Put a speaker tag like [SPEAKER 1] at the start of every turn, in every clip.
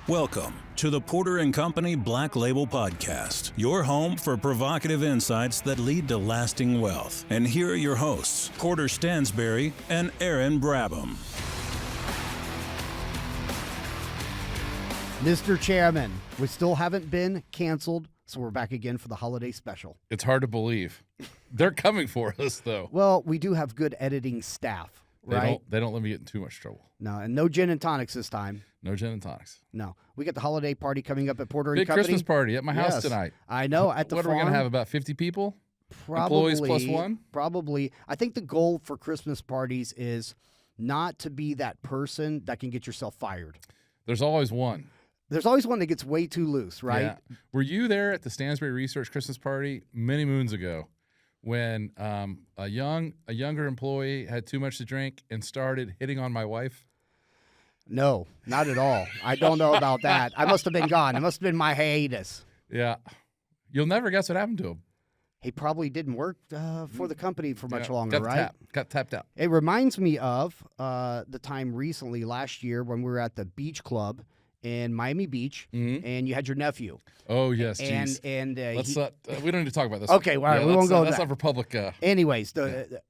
[SPEAKER 1] Welcome to the Porter & Company Black Label Podcast, your home for provocative insights that lead to lasting wealth. And here are your hosts, Porter Stansberry and Aaron Brabham.
[SPEAKER 2] Mr. Chairman, we still haven't been canceled, so we're back again for the holiday special.
[SPEAKER 3] It's hard to believe. They're coming for us, though.
[SPEAKER 2] Well, we do have good editing staff, right?
[SPEAKER 3] They don't let me get in too much trouble.
[SPEAKER 2] No, and no gin and tonics this time.
[SPEAKER 3] No gin and tonics.
[SPEAKER 2] No. We got the holiday party coming up at Porter &
[SPEAKER 3] Big
[SPEAKER 2] Company.
[SPEAKER 3] Christmas party at my house tonight.
[SPEAKER 2] I know, at the
[SPEAKER 3] What
[SPEAKER 2] farm.
[SPEAKER 3] are we going to have, about 50 people?
[SPEAKER 2] Probably,
[SPEAKER 3] Employees plus one?
[SPEAKER 2] Probably. I think the goal for Christmas parties is not to be that person that can get yourself fired.
[SPEAKER 3] There's always one.
[SPEAKER 2] There's always one that gets way too loose, right?
[SPEAKER 3] Yeah. Were you there at the Stansberry Research Christmas party many moons ago when a younger employee had too much to drink and started hitting on my wife?
[SPEAKER 2] No, not at all. I don't know about that. I must have been gone. It must have been my hiatus.
[SPEAKER 3] Yeah. You'll never guess what happened to him.
[SPEAKER 2] He probably didn't work for the company for much longer, right?
[SPEAKER 3] Got tapped out.
[SPEAKER 2] It reminds me of the time recently, last year, when we were at the beach club in Miami Beach, and you had your nephew.
[SPEAKER 3] Oh, yes,
[SPEAKER 2] and
[SPEAKER 3] geez.
[SPEAKER 2] and
[SPEAKER 3] we don't need to talk about this.
[SPEAKER 2] Okay, well, we won't go
[SPEAKER 3] That's
[SPEAKER 2] that.
[SPEAKER 3] not for public.
[SPEAKER 2] Anyways,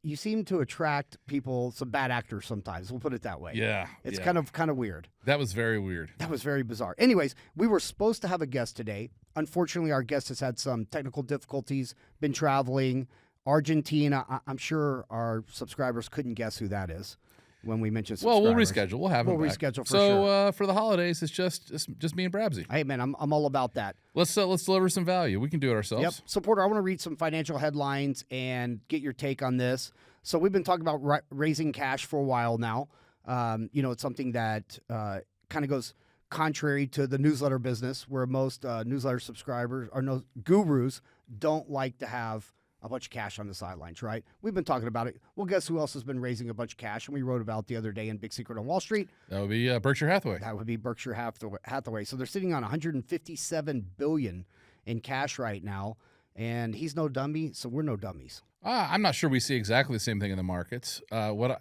[SPEAKER 2] you seem to attract people, some bad actors sometimes. We'll put it that way.
[SPEAKER 3] Yeah.
[SPEAKER 2] It's
[SPEAKER 3] yeah.
[SPEAKER 2] kind of weird.
[SPEAKER 3] That was very weird.
[SPEAKER 2] That was very bizarre. Anyways, we were supposed to have a guest today. Unfortunately, our guest has had some technical difficulties, been traveling. Argentina, I'm sure our subscribers couldn't guess who that is when we mentioned subscribers.
[SPEAKER 3] Well, we'll reschedule. We'll have him back.
[SPEAKER 2] Reschedule for
[SPEAKER 3] so,
[SPEAKER 2] sure.
[SPEAKER 3] For the holidays, it's just me and Brabsy.
[SPEAKER 2] Hey, man, I'm all about that.
[SPEAKER 3] Let's deliver some value. We can do it ourselves.
[SPEAKER 2] Yep. So, Porter, I want to read some financial headlines and get your take on this. So we've been talking about raising cash for a while now. It's something that kind of goes contrary to the newsletter business, where most newsletter subscribers or no gurus don't like to have a bunch of cash on the sidelines, right? We've been talking about it. Well, guess who else has been raising a bunch of cash? And we wrote about the other day in Big Secret on Wall Street.
[SPEAKER 3] That would be Berkshire Hathaway.
[SPEAKER 2] That would be Berkshire Hathaway. So they're sitting on $157 billion in cash right now, and he's no dummy, so we're no dummies.
[SPEAKER 3] I'm not sure we see exactly the same thing in the markets. What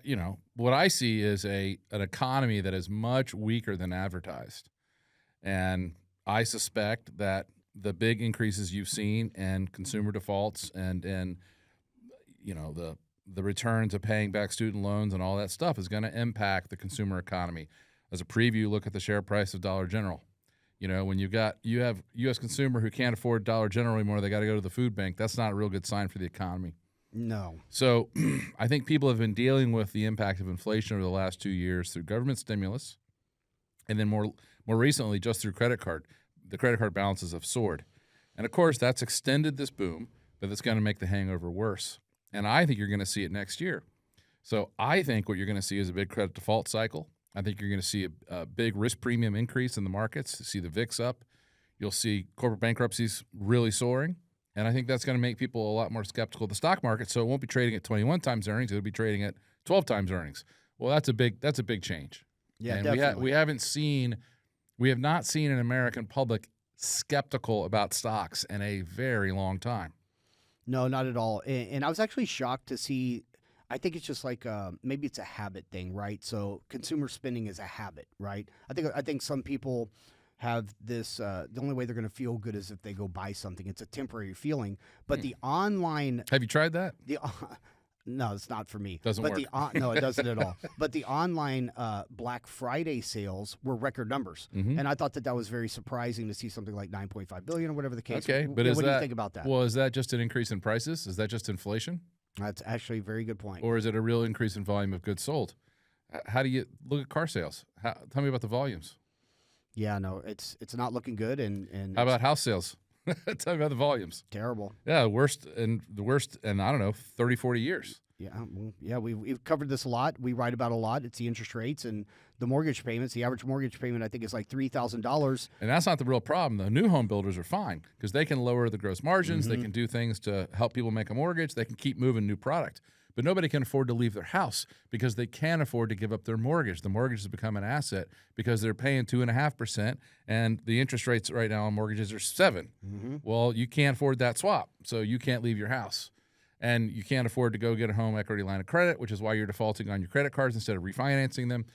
[SPEAKER 3] I see is an economy that is much weaker than advertised, and I suspect that the big increases you've seen in consumer defaults and the return to paying back student loans and all that stuff is going to impact the consumer economy. As a preview, look at the share price of Dollar General. When you have U.S. consumer who can't afford Dollar General anymore, they got to go to the food bank. That's not a real good sign for the economy.
[SPEAKER 2] No.
[SPEAKER 3] So I think people have been dealing with the impact of inflation over the last 2 years through government stimulus, and then more recently just through credit card. The credit card balances have soared. And, of course, that's extended this boom, but it's going to make the hangover worse. And I think you're going to see it next year. So I think what you're going to see is a big credit default cycle. I think you're going to see a big risk premium increase in the markets. See the VIX up. You'll see corporate bankruptcies really soaring. And I think that's going to make people a lot more skeptical of the stock market. So it won't be trading at 21 times earnings. It'll be trading at 12 times earnings. Well, that's a big change.
[SPEAKER 2] Yeah,
[SPEAKER 3] and
[SPEAKER 2] definitely.
[SPEAKER 3] We have not seen an American public skeptical about stocks in a very long time.
[SPEAKER 2] No, not at all. And I was actually shocked to see. I think it's just like maybe it's a habit thing, right? So consumer spending is a habit, right? I think some people have this. The only way they're going to feel good is if they go buy something. It's a temporary feeling. But the online.
[SPEAKER 3] Have you tried that?
[SPEAKER 2] No, it's not for me.
[SPEAKER 3] Doesn't work.
[SPEAKER 2] No, it doesn't at all. But the online Black Friday sales were record numbers, and I thought that was very surprising to see something like $9.5 billion or whatever the case.
[SPEAKER 3] Okay, but
[SPEAKER 2] what do you think about that?
[SPEAKER 3] Well, is that just an increase in prices? Is that just inflation?
[SPEAKER 2] That's actually a very good point.
[SPEAKER 3] Or is it a real increase in volume of goods sold? How do you look at car sales? Tell me about the volumes.
[SPEAKER 2] Yeah, no, it's not looking good. And
[SPEAKER 3] how about house sales? Tell me about the volumes.
[SPEAKER 2] Terrible.
[SPEAKER 3] Yeah, the worst in I don't know 30, 40 years.
[SPEAKER 2] Yeah, we've covered this a lot. We write about a lot. It's the interest rates and the mortgage payments. The average mortgage payment, I think, is like $3,000.
[SPEAKER 3] And that's not the real problem. The new home builders are fine because they can lower the gross margins. They can do things to help people make a mortgage. They can keep moving new product. But nobody can afford to leave their house because they can't afford to give up their mortgage. The mortgage has become an asset because they're paying 2.5%, and the interest rates right now on mortgages are 7%. Well, you can't afford that swap, so you can't leave your house. And you can't afford to go get a home equity line of credit, which is why you're defaulting on your credit cards instead of refinancing them.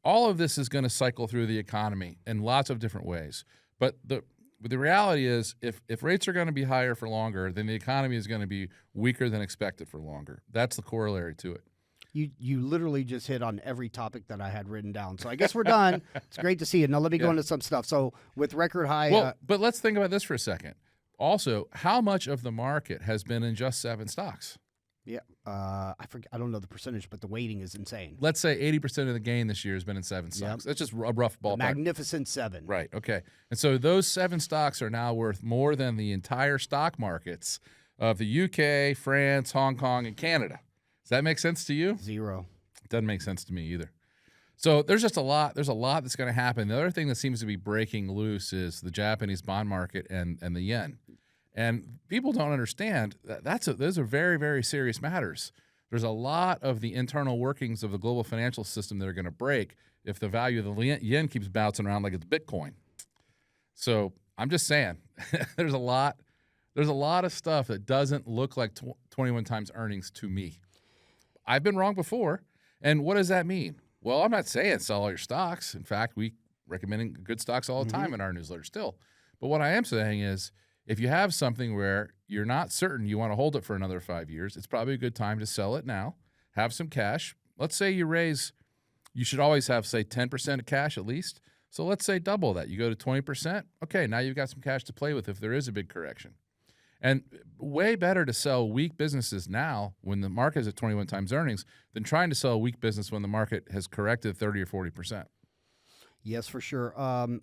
[SPEAKER 3] all of this is going to cycle through the economy in lots of different ways. But the reality is, if rates are going to be higher for longer, then the economy is going to be weaker than expected for longer. That's the corollary to it.
[SPEAKER 2] You literally just hit on every topic that I had written down. So I guess we're done. It's great to see you. Now let me go into some stuff. So with record high.
[SPEAKER 3] Well, but let's think about this for a second. Also, how much of the market has been in just 7 stocks?
[SPEAKER 2] Yeah, I forget. I don't know the percentage, but the weighting is insane.
[SPEAKER 3] Let's say 80% of the gain this year has been in 7 stocks. That's just a rough ballpark.
[SPEAKER 2] Magnificent 7.
[SPEAKER 3] Right. Okay. And so those 7 stocks are now worth more than the entire stock markets of the UK, France, Hong Kong, and Canada. Does that make sense to you?
[SPEAKER 2] 0.
[SPEAKER 3] It doesn't make sense to me either. So there's just a lot. There's a lot that's going to happen. The other thing that seems to be breaking loose is the Japanese bond market and the yen. And people don't understand that those are very, very serious matters. There's a lot of the internal workings of the global financial system that are going to break if the value of the yen keeps bouncing around like it's Bitcoin. So I'm just saying, there's a lot of stuff that doesn't look like 21 times earnings to me. I've been wrong before. And what does that mean? Well, I'm not saying sell all your stocks. In fact, we recommending good stocks all the time in our newsletter still. But what I am saying is, if you have something where you're not certain you want to hold it for another 5 years, it's probably a good time to sell it now, have some cash. Let's say you should always have, say, 10% of cash at least. So let's say double that. You go to 20%. Okay, now you've got some cash to play with if there is a big correction. And way better to sell weak businesses now when the market is at 21 times earnings than trying to sell a weak business when the market has corrected 30 or 40%.
[SPEAKER 2] Yes, for sure.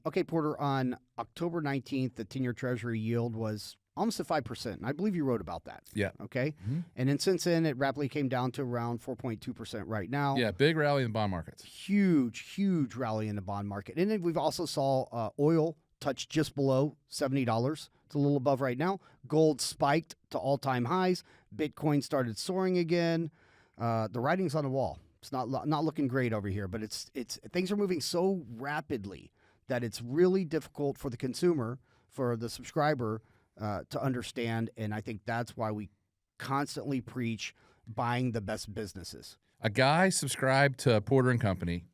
[SPEAKER 2] Okay, Porter, on October 19th, the 10-year Treasury yield was almost at 5%. And I believe you wrote about that.
[SPEAKER 3] Yeah.
[SPEAKER 2] Okay. And then since then, it rapidly came down to around 4.2% right now.
[SPEAKER 3] Yeah, big rally in the bond markets.
[SPEAKER 2] Huge rally in the bond market. And then we've also saw oil touch just below $70. It's a little above right now. Gold spiked to all-time highs. Bitcoin started soaring again. The writing's on the wall. It's not looking great over here, but it's things are moving so rapidly that it's really difficult for the consumer, for the subscriber, to understand. And I think that's why we constantly preach buying the best businesses.
[SPEAKER 3] A guy subscribed to Porter and Company,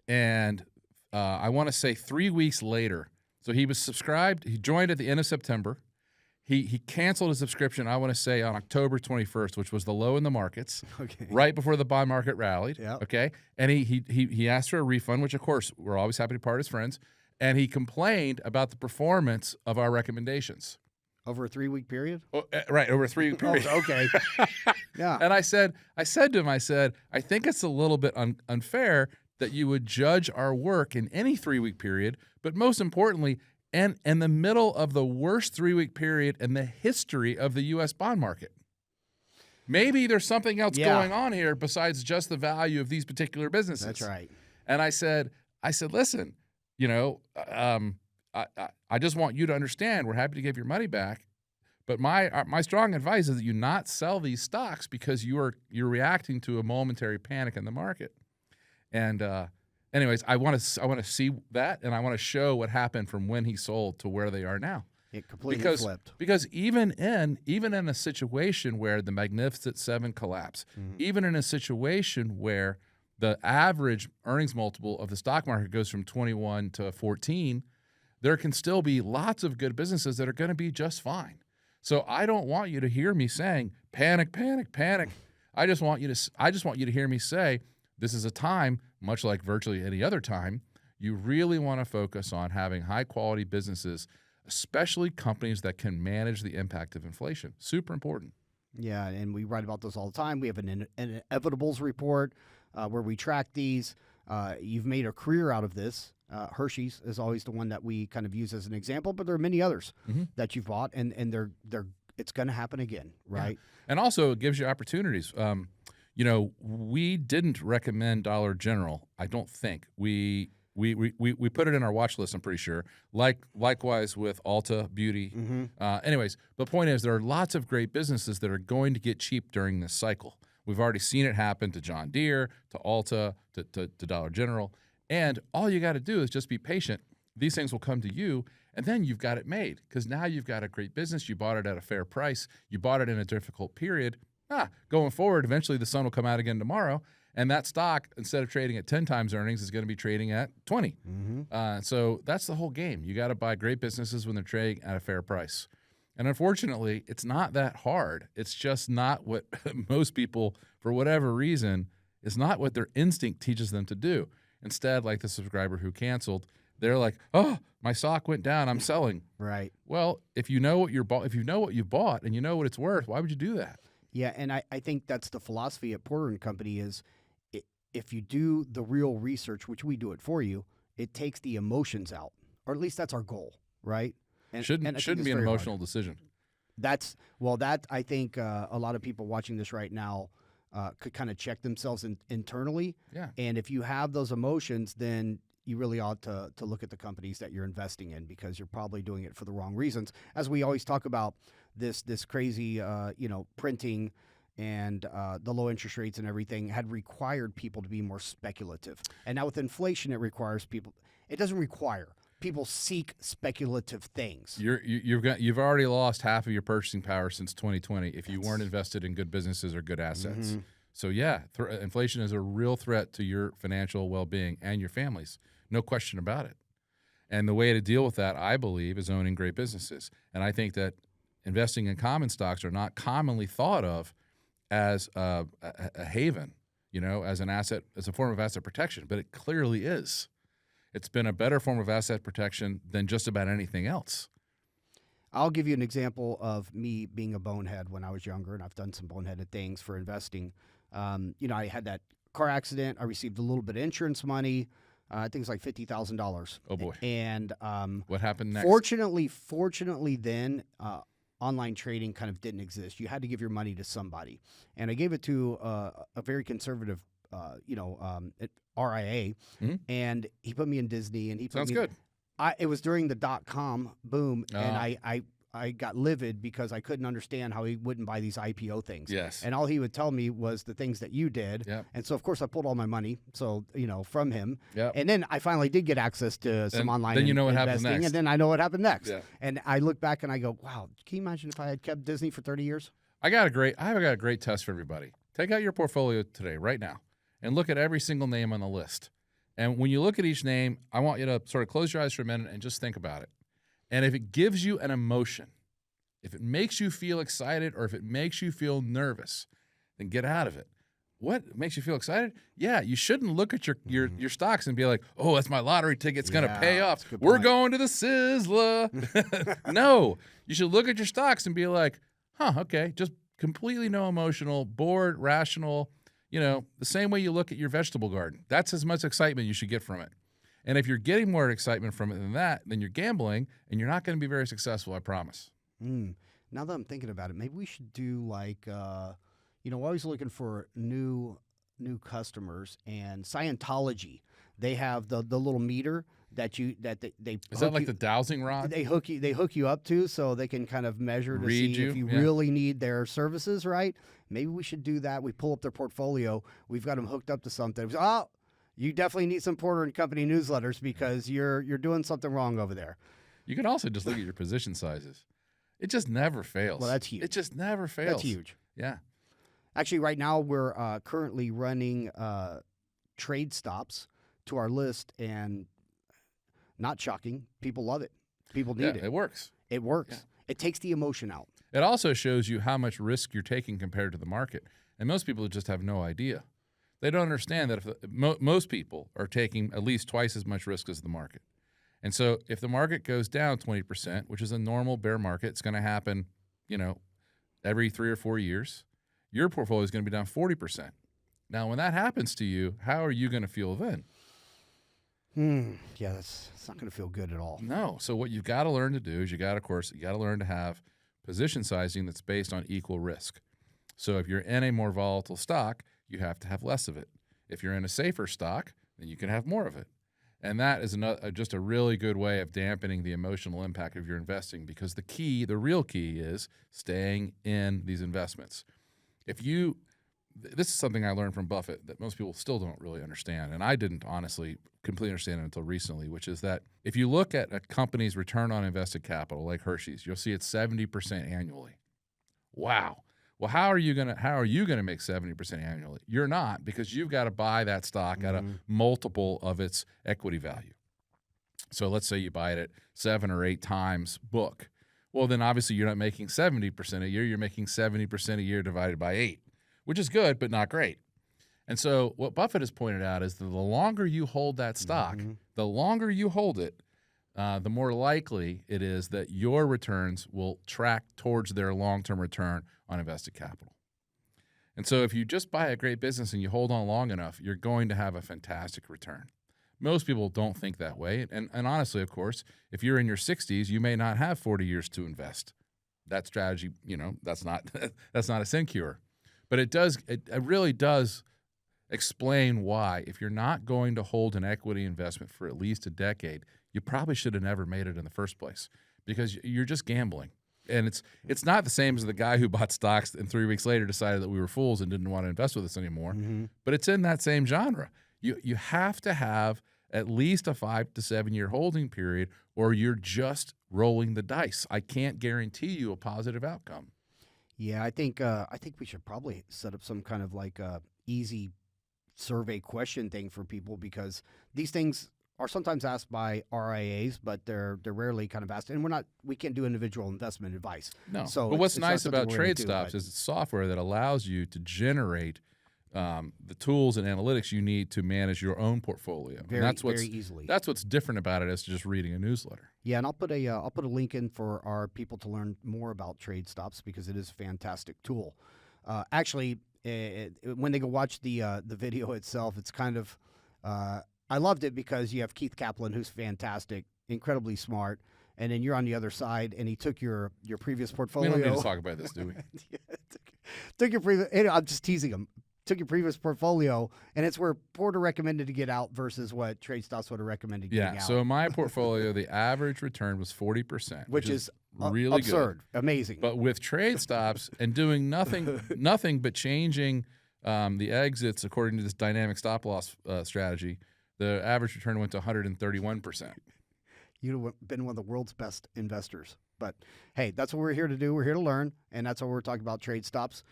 [SPEAKER 3] and I want to say 3 weeks later. So he was subscribed. He joined at the end of September. He canceled his subscription, I want to say, on October 21st, which was the low in the markets, right before the bond market rallied.
[SPEAKER 2] Yep.
[SPEAKER 3] Okay, and he asked for a refund, which, of course, we're always happy to part as friends, and he complained about the performance of our recommendations.
[SPEAKER 2] Over a 3-week period?
[SPEAKER 3] Oh, right, over a 3-week period.
[SPEAKER 2] Oh, okay. Yeah.
[SPEAKER 3] And I said to him, I think it's a little bit unfair that you would judge our work in any 3-week period, but most importantly, and in the middle of the worst 3-week period in the history of the U.S. bond market. Maybe there's something else going on here besides just the value of these particular businesses.
[SPEAKER 2] That's right.
[SPEAKER 3] And I said, listen, I just want you to understand we're happy to give your money back, but my strong advice is that you not sell these stocks because you're reacting to a momentary panic in the market. And anyways, I want to see that, and I want to show what happened from when he sold to where they are now.
[SPEAKER 2] It completely flipped.
[SPEAKER 3] Because even in a situation where the Magnificent Seven collapse, even in a situation where the average earnings multiple of the stock market goes from 21 to 14, there can still be lots of good businesses that are going to be just fine. So I don't want you to hear me saying panic, panic, panic. I just want you to hear me say this is a time, much like virtually any other time, you really want to focus on having high-quality businesses, especially companies that can manage the impact of inflation. Super important.
[SPEAKER 2] Yeah, and we write about those all the time. We have an inevitables report where we track these. You've made a career out of this. Hershey's is always the one that we kind of use as an example, but there are many others that you've bought, and they're it's going to happen again, right?
[SPEAKER 3] Yeah. And also it gives you opportunities. We didn't recommend Dollar General. I don't think we put it in our watch list. I'm pretty sure. Likewise with Ulta Beauty. Anyways, the point is there are lots of great businesses that are going to get cheap during this cycle. We've already seen it happen to John Deere, to Ulta, to Dollar General, and all you got to do is just be patient. These things will come to you, and then you've got it made because now you've got a great business. You bought it at a fair price. You bought it in a difficult period. Going forward, eventually the sun will come out again tomorrow, And that stock, instead of trading at 10 times earnings, is going to be trading at 20. So that's the whole game. You got to buy great businesses when they're trading at a fair price. And unfortunately, it's not that hard. It's just not what most people, for whatever reason, is not what their instinct teaches them to do. Instead, like the subscriber who canceled, they're like, "Oh, my stock went down. I'm selling."
[SPEAKER 2] Right.
[SPEAKER 3] Well, if you know what you bought and you know what it's worth, why would you do that?
[SPEAKER 2] Yeah, and I think that's the philosophy at Porter and Company is if you do the real research, which we do it for you, it takes the emotions out, or at least that's our goal, right? And
[SPEAKER 3] shouldn't be an emotional decision.
[SPEAKER 2] That I think a lot of people watching this right now could kind of check themselves internally.
[SPEAKER 3] Yeah.
[SPEAKER 2] And if you have those emotions, then you really ought to look at the companies that you're investing in, because you're probably doing it for the wrong reasons. As we always talk about this crazy, printing and the low interest rates and everything had required people to be more speculative. And now with inflation, it requires people. It doesn't require. People seek speculative things.
[SPEAKER 3] You've already lost half of your purchasing power since 2020 if you weren't invested in good businesses or good assets. So yeah, inflation is a real threat to your financial well-being and your families. No question about it. And the way to deal with that, I believe, is owning great businesses. And I think that investing in common stocks are not commonly thought of as a haven, as an asset, as a form of asset protection, but it clearly is. It's been a better form of asset protection than just about anything else.
[SPEAKER 2] I'll give you an example of me being a bonehead when I was younger, and I've done some boneheaded things for investing. I had that car accident. I received a little bit of insurance money. I think it's like $50,000.
[SPEAKER 3] Oh boy!
[SPEAKER 2] And
[SPEAKER 3] what happened next?
[SPEAKER 2] Fortunately, then online trading kind of didn't exist. You had to give your money to somebody, and I gave it to a very conservative, RIA, and he put me in Disney, and he put
[SPEAKER 3] Sounds
[SPEAKER 2] me
[SPEAKER 3] good.
[SPEAKER 2] It was during the .com boom, and I got livid because I couldn't understand how he wouldn't buy these IPO things.
[SPEAKER 3] Yes.
[SPEAKER 2] And all he would tell me was the things that you did.
[SPEAKER 3] Yep.
[SPEAKER 2] And so, of course, I pulled all my money, from him.
[SPEAKER 3] Yep.
[SPEAKER 2] And then I finally did get access to some online
[SPEAKER 3] then you know what happened
[SPEAKER 2] investing,
[SPEAKER 3] next.
[SPEAKER 2] and then I know what happened next.
[SPEAKER 3] Yeah.
[SPEAKER 2] And I look back and I go, wow, can you imagine if I had kept Disney for 30 years?
[SPEAKER 3] I've got a great test for everybody. Take out your portfolio today, right now, and look at every single name on the list. And when you look at each name, I want you to sort of close your eyes for a minute and just think about it. And if it gives you an emotion, if it makes you feel excited or if it makes you feel nervous, then get out of it. What makes you feel excited? Yeah, you shouldn't look at your stocks and be like, "Oh, that's my lottery ticket. It's going to pay off. We're going to the Sizzler." No, you should look at your stocks and be like, "Huh, okay." Just completely no emotional, bored, rational. The same way you look at your vegetable garden. That's as much excitement you should get from it. And if you're getting more excitement from it than that, then you're gambling, and you're not going to be very successful, I promise.
[SPEAKER 2] Now that I'm thinking about it, maybe we should do like, always looking for new customers. And Scientology, they have the little meter that they
[SPEAKER 3] is that like the dowsing rod?
[SPEAKER 2] They hook you up to, so they can kind of measure to see if you really need their services, right? Maybe we should do that. We pull up their portfolio. We've got them hooked up to something. Oh, you definitely need some Porter and Company newsletters because you're doing something wrong over there.
[SPEAKER 3] You can also just look at your position sizes. It just never fails.
[SPEAKER 2] Well, that's huge.
[SPEAKER 3] It just never fails.
[SPEAKER 2] That's huge.
[SPEAKER 3] Yeah.
[SPEAKER 2] Actually, right now we're currently running trade stops to our list, and not shocking, people love it. People need it.
[SPEAKER 3] It works.
[SPEAKER 2] It works.
[SPEAKER 3] Yeah.
[SPEAKER 2] It takes the emotion out.
[SPEAKER 3] It also shows you how much risk you're taking compared to the market. And most people just have no idea. They don't understand that most people are taking at least twice as much risk as the market. And so if the market goes down 20%, which is a normal bear market, it's going to happen, every 3 or 4 years, your portfolio is going to be down 40%. Now, when that happens to you, how are you going to feel then?
[SPEAKER 2] Yeah, it's not going to feel good at all.
[SPEAKER 3] No. So what you've got to learn to do is you got to learn to have position sizing that's based on equal risk. So if you're in a more volatile stock, you have to have less of it. If you're in a safer stock, then you can have more of it. And that is just a really good way of dampening the emotional impact of your investing, because the real key is staying in these investments. This is something I learned from Buffett that most people still don't really understand, and I didn't honestly completely understand it until recently, which is that if you look at a company's return on invested capital, like Hershey's, you'll see it's 70% annually. Wow. Well, how are you gonna make 70% annually? You're not, because you've got to buy that stock at a multiple of its equity value. So let's say you buy it at 7 or 8 times book. Well, then obviously you're not making 70% a year. You're making 70% a year divided by 8, which is good, but not great. And so what Buffett has pointed out is that the longer you hold that stock, the longer you hold it, the more likely it is that your returns will track towards their long-term return on invested capital. And so if you just buy a great business and you hold on long enough, you're going to have a fantastic return. Most people don't think that way. And honestly, of course, if you're in your 60s, you may not have 40 years to invest. That strategy, that's not that's not a sinecure. But it really does explain why, if you're not going to hold an equity investment for at least a decade, you probably should have never made it in the first place, because you're just gambling. And it's not the same as the guy who bought stocks and 3 weeks later decided that we were fools and didn't want to invest with us anymore. But it's in that same genre. You have to have at least a 5 to 7 year holding period, or you're just rolling the dice. I can't guarantee you a positive outcome.
[SPEAKER 2] Yeah, I think we should probably set up some kind of like easy survey question thing for people, because these things are sometimes asked by RIAs, but they're rarely kind of asked, and we can't do individual investment advice.
[SPEAKER 3] No.
[SPEAKER 2] So
[SPEAKER 3] but what's nice about trade stops is it's software that allows you to generate the tools and analytics you need to manage your own portfolio.
[SPEAKER 2] Very, very easily.
[SPEAKER 3] That's what's different about it as just reading a newsletter.
[SPEAKER 2] Yeah, and I'll put a link in for our people to learn more about trade stops, because it is a fantastic tool. Actually, when they go watch the video itself, it's kind of I loved it, because you have Keith Kaplan, who's fantastic, incredibly smart, and then you're on the other side, and he took your previous portfolio.
[SPEAKER 3] We don't need to talk about this, do we?
[SPEAKER 2] Took your previous. I'm just teasing him. Took your previous portfolio, and it's where Porter recommended to get out versus what Trade Stops would have recommended getting out.
[SPEAKER 3] Yeah, so in my portfolio, the average return was 40%,
[SPEAKER 2] which is
[SPEAKER 3] really
[SPEAKER 2] absurd,
[SPEAKER 3] good.
[SPEAKER 2] Amazing.
[SPEAKER 3] But with Trade Stops and doing nothing but changing the exits according to this dynamic stop loss strategy, the average return went to 131%.
[SPEAKER 2] You'd have been one of the world's best investors. But hey, that's what we're here to do. We're here to learn, and that's what we're talking about, trade stops.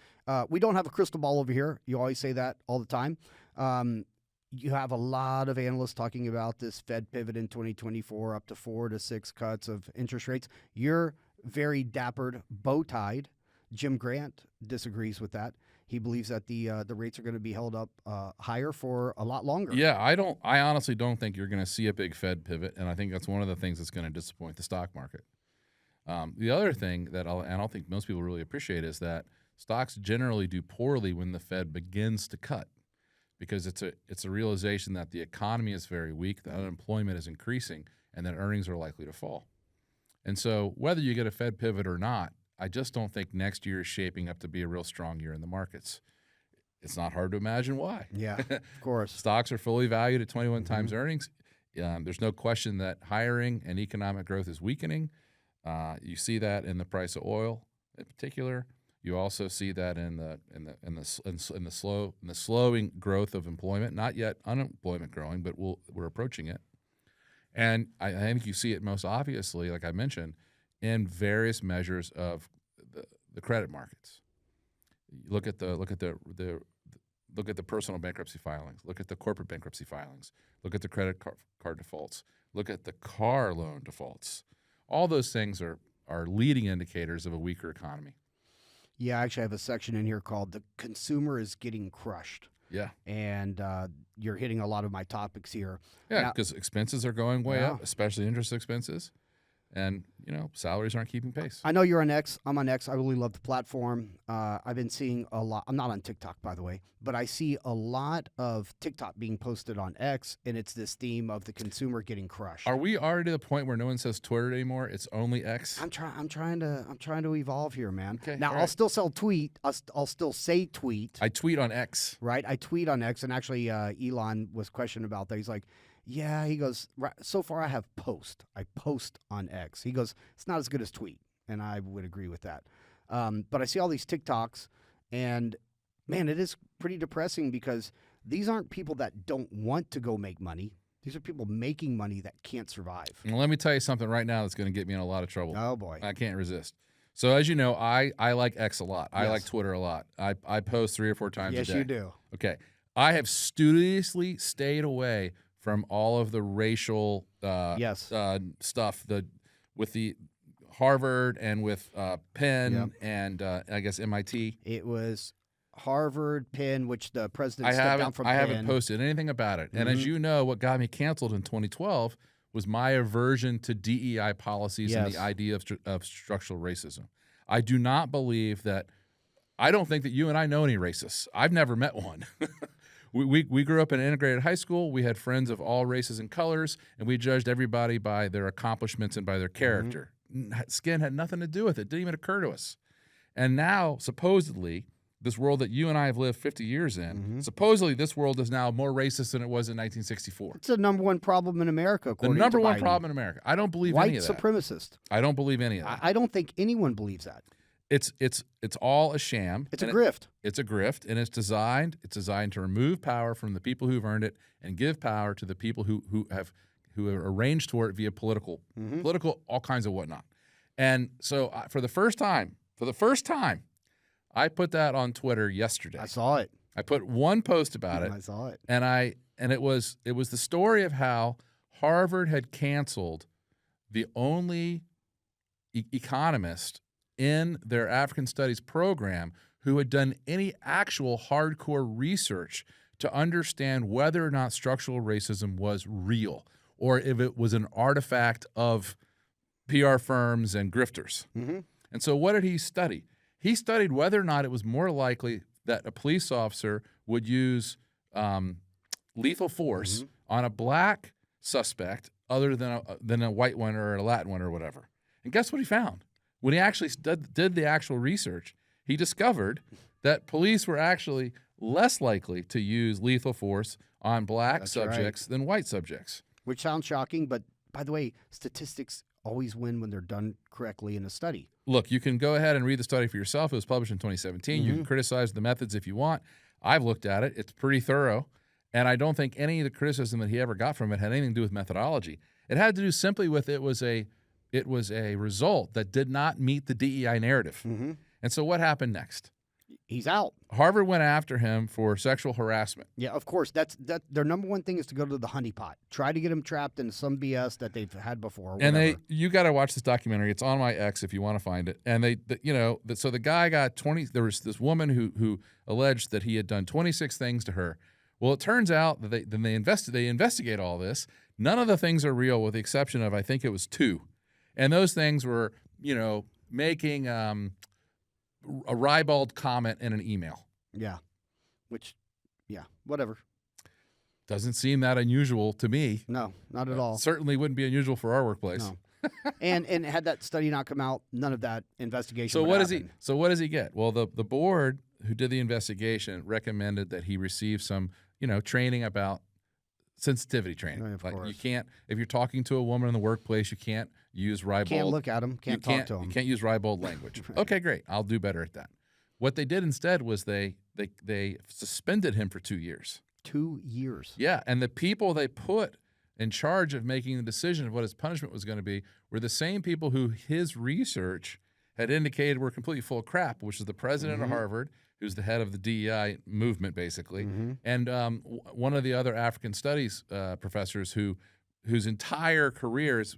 [SPEAKER 2] We don't have a crystal ball over here. You always say that all the time. You have a lot of analysts talking about this Fed pivot in 2024, up to 4 to 6 cuts of interest rates. You're very dappered, bow-tied. Jim Grant disagrees with that. He believes that the rates are going to be held up higher for a lot longer.
[SPEAKER 3] Yeah, I honestly don't think you're going to see a big Fed pivot, and I think that's one of the things that's going to disappoint the stock market. The other thing that I don't think most people really appreciate is that stocks generally do poorly when the Fed begins to cut, because it's a realization that the economy is very weak, that unemployment is increasing, and that earnings are likely to fall. And so whether you get a Fed pivot or not, I just don't think next year is shaping up to be a real strong year in the markets. It's not hard to imagine why.
[SPEAKER 2] Yeah, of course.
[SPEAKER 3] Stocks are fully valued at 21 times earnings. There's no question that hiring and economic growth is weakening. You see that in the price of oil in particular. You also see that in the slowing growth of employment. Not yet unemployment growing, but we're approaching it. And I think you see it most obviously, like I mentioned, in various measures of the credit markets. Look at the personal bankruptcy filings. Look at the corporate bankruptcy filings. Look at the credit card defaults. Look at the car loan defaults. All those things are leading indicators of a weaker economy.
[SPEAKER 2] Yeah, I actually have a section in here called "The Consumer is Getting Crushed."
[SPEAKER 3] Yeah.
[SPEAKER 2] And you're hitting a lot of my topics here.
[SPEAKER 3] Yeah, because expenses are going way up, especially interest expenses. And, salaries aren't keeping pace.
[SPEAKER 2] I know you're on X. I'm on X. I really love the platform. I've been seeing a lot. I'm not on TikTok, by the way, but I see a lot of TikTok being posted on X, and it's this theme of the consumer getting crushed.
[SPEAKER 3] Are we already to the point where no one says Twitter anymore? It's only X?
[SPEAKER 2] I'm trying to evolve here, man.
[SPEAKER 3] Okay,
[SPEAKER 2] now, I'll still sell tweet. I'll still say tweet.
[SPEAKER 3] I tweet on X.
[SPEAKER 2] Right? I tweet on X, and actually Elon was questioned about that. He's like, yeah, he goes, so far I have post. I post on X. He goes, it's not as good as tweet. And I would agree with that. But I see all these TikToks, and man, it is pretty depressing, because these aren't people that don't want to go make money. These are people making money that can't survive.
[SPEAKER 3] Well, let me tell you something right now that's going to get me in a lot of trouble.
[SPEAKER 2] Oh, boy.
[SPEAKER 3] I can't resist. So as you know, I like X a lot. I
[SPEAKER 2] Yes.
[SPEAKER 3] like Twitter a lot. I post 3 or 4 times a
[SPEAKER 2] Yes,
[SPEAKER 3] day.
[SPEAKER 2] you do.
[SPEAKER 3] Okay. I have studiously stayed away from all of the racial
[SPEAKER 2] Yes.
[SPEAKER 3] stuff with the Harvard and with Penn
[SPEAKER 2] Yep.
[SPEAKER 3] and I guess MIT.
[SPEAKER 2] It was Harvard, Penn, which the president
[SPEAKER 3] I
[SPEAKER 2] stepped down from Penn.
[SPEAKER 3] haven't posted anything about it. And as you know, what got me canceled in 2012 was my aversion to DEI policies and
[SPEAKER 2] Yes.
[SPEAKER 3] the idea of structural racism. I do not believe that. I don't think that you and I know any racists. I've never met one. We grew up in an integrated high school. We had friends of all races and colors, and we judged everybody by their accomplishments and by their character. Skin had nothing to do with it. Didn't even occur to us. And now, supposedly, this world that you and I have lived 50 years in, supposedly this world is now more racist than it was in 1964.
[SPEAKER 2] It's the number one problem in America,
[SPEAKER 3] The
[SPEAKER 2] according
[SPEAKER 3] number
[SPEAKER 2] to
[SPEAKER 3] one
[SPEAKER 2] Biden.
[SPEAKER 3] problem in America. I don't believe
[SPEAKER 2] White
[SPEAKER 3] any of that.
[SPEAKER 2] supremacist.
[SPEAKER 3] I don't believe any of that.
[SPEAKER 2] I don't think anyone believes that.
[SPEAKER 3] It's all a sham.
[SPEAKER 2] It's a
[SPEAKER 3] and
[SPEAKER 2] grift.
[SPEAKER 3] It's a grift, and it's designed to remove power from the people who've earned it and give power to the people who are arranged for it via political all kinds of whatnot. And so for the first time, I put that on Twitter yesterday.
[SPEAKER 2] I saw it.
[SPEAKER 3] I put one post about it.
[SPEAKER 2] I saw it.
[SPEAKER 3] And it was the story of how Harvard had canceled the only economist in their African Studies program who had done any actual hardcore research to understand whether or not structural racism was real or if it was an artifact of PR firms and grifters. And so what did he study? He studied whether or not it was more likely that a police officer would use lethal force on a black suspect other than a white one or a Latin one or whatever. And guess what he found? When he actually did the actual research, he discovered that police were actually less likely to use lethal force on black subjects than white subjects.
[SPEAKER 2] Which sounds shocking, but by the way, statistics always win when they're done correctly in a study.
[SPEAKER 3] Look, you can go ahead and read the study for yourself. It was published in 2017. You can criticize the methods if you want. I've looked at it. It's pretty thorough. And I don't think any of the criticism that he ever got from it had anything to do with methodology. It had to do simply with it was a result that did not meet the DEI narrative. And so what happened next?
[SPEAKER 2] He's out.
[SPEAKER 3] Harvard went after him for sexual harassment.
[SPEAKER 2] Yeah, of course. That's their number one thing is to go to the honeypot. Try to get him trapped in some BS that they've had before. Or
[SPEAKER 3] And
[SPEAKER 2] whatever.
[SPEAKER 3] you got to watch this documentary. It's on my X if you want to find it. And so the guy got 20. There was this woman who alleged that he had done 26 things to her. Well, it turns out that they investigate all this. None of the things are real, with the exception of I think it was 2. And those things were, making a ribald comment in an email.
[SPEAKER 2] Yeah. Whatever.
[SPEAKER 3] Doesn't seem that unusual to me.
[SPEAKER 2] No, not at all.
[SPEAKER 3] Certainly wouldn't be unusual for our workplace.
[SPEAKER 2] No. and had that study not come out, none of that investigation
[SPEAKER 3] So
[SPEAKER 2] would
[SPEAKER 3] what
[SPEAKER 2] happen.
[SPEAKER 3] what does he get? Well, the board who did the investigation recommended that he receive some, training about sensitivity training.
[SPEAKER 2] Right, of
[SPEAKER 3] like
[SPEAKER 2] course.
[SPEAKER 3] you can't, if you're talking to a woman in the workplace, you can't use ribald.
[SPEAKER 2] Can't look at him. Can't talk to him.
[SPEAKER 3] You can't use ribald language.
[SPEAKER 2] Right.
[SPEAKER 3] Okay, great. I'll do better at that. What they did instead was they suspended him for 2 years.
[SPEAKER 2] 2 years.
[SPEAKER 3] Yeah, and the people they put in charge of making the decision of what his punishment was going to be were the same people who his research had indicated were completely full of crap, which is the president of Harvard, who's the head of the DEI movement, basically, and one of the other African studies professors whose entire career has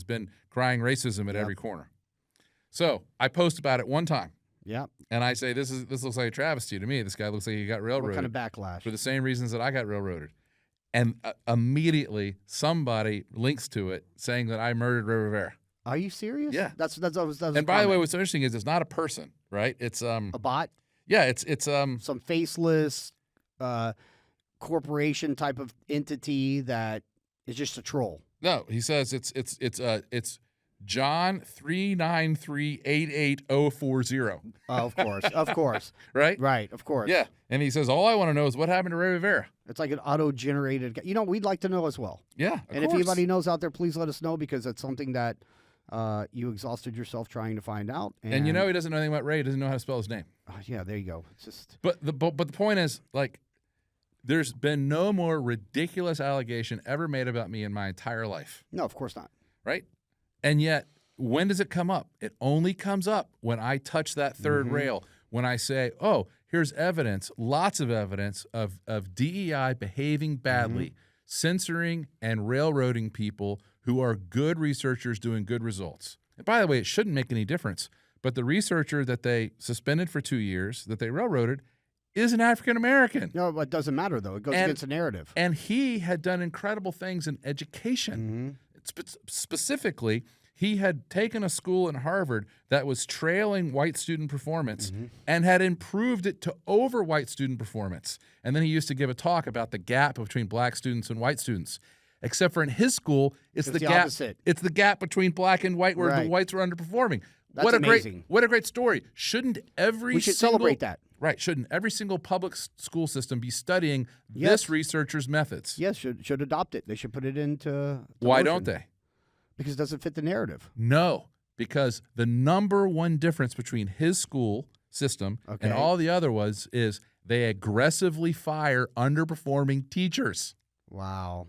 [SPEAKER 3] been crying racism at every corner. So I post about it one time.
[SPEAKER 2] Yeah.
[SPEAKER 3] And I say, this looks like a travesty to me. This guy looks like he got railroaded.
[SPEAKER 2] What kind of backlash?
[SPEAKER 3] For the same reasons that I got railroaded. And immediately somebody links to it saying that I murdered Ray Rivera.
[SPEAKER 2] Are you serious?
[SPEAKER 3] Yeah.
[SPEAKER 2] That was
[SPEAKER 3] And by the way, what's interesting is it's not a person, right? It's
[SPEAKER 2] a bot,
[SPEAKER 3] yeah, it's
[SPEAKER 2] some faceless corporation type of entity that is just a troll.
[SPEAKER 3] no. He says it's John 3938840.
[SPEAKER 2] Of course.
[SPEAKER 3] Right?
[SPEAKER 2] Right, of course.
[SPEAKER 3] Yeah. And he says all I want to know is what happened to Ray Rivera.
[SPEAKER 2] It's like an auto-generated. We'd like to know as well.
[SPEAKER 3] Yeah.
[SPEAKER 2] And if anybody knows out there, please let us know, because it's something that you exhausted yourself trying to find out.
[SPEAKER 3] And he doesn't know anything about Ray. He doesn't know how to spell his name.
[SPEAKER 2] Yeah, there you go. It's just
[SPEAKER 3] But the point is, like, there's been no more ridiculous allegation ever made about me in my entire life,
[SPEAKER 2] no, of course not.
[SPEAKER 3] right? And yet when does it come up? It only comes up when I touch that third rail, when I say, oh, here's evidence, lots of evidence of DEI behaving badly, censoring and railroading people who are good researchers doing good results. And by the way, it shouldn't make any difference, but the researcher that they suspended for 2 years, that they railroaded, is an African-American.
[SPEAKER 2] No, it doesn't matter, though. It goes against the narrative.
[SPEAKER 3] And he had done incredible things in education. Specifically, he had taken a school in Harvard that was trailing white student performance and had improved it to over white student performance. And then he used to give a talk about the gap between black students and white students. Except for in his school, it's the gap.
[SPEAKER 2] Opposite.
[SPEAKER 3] It's the gap between black and white, where the whites were underperforming.
[SPEAKER 2] That's amazing.
[SPEAKER 3] What a great story! Shouldn't
[SPEAKER 2] we should celebrate that?
[SPEAKER 3] Right? Shouldn't every single public school system be studying this researcher's methods?
[SPEAKER 2] Yes, should adopt it. They should put it into.
[SPEAKER 3] Why don't they?
[SPEAKER 2] Because it doesn't fit the narrative.
[SPEAKER 3] No, because the number one difference between his school system and all the other is they aggressively fire underperforming teachers.
[SPEAKER 2] Wow.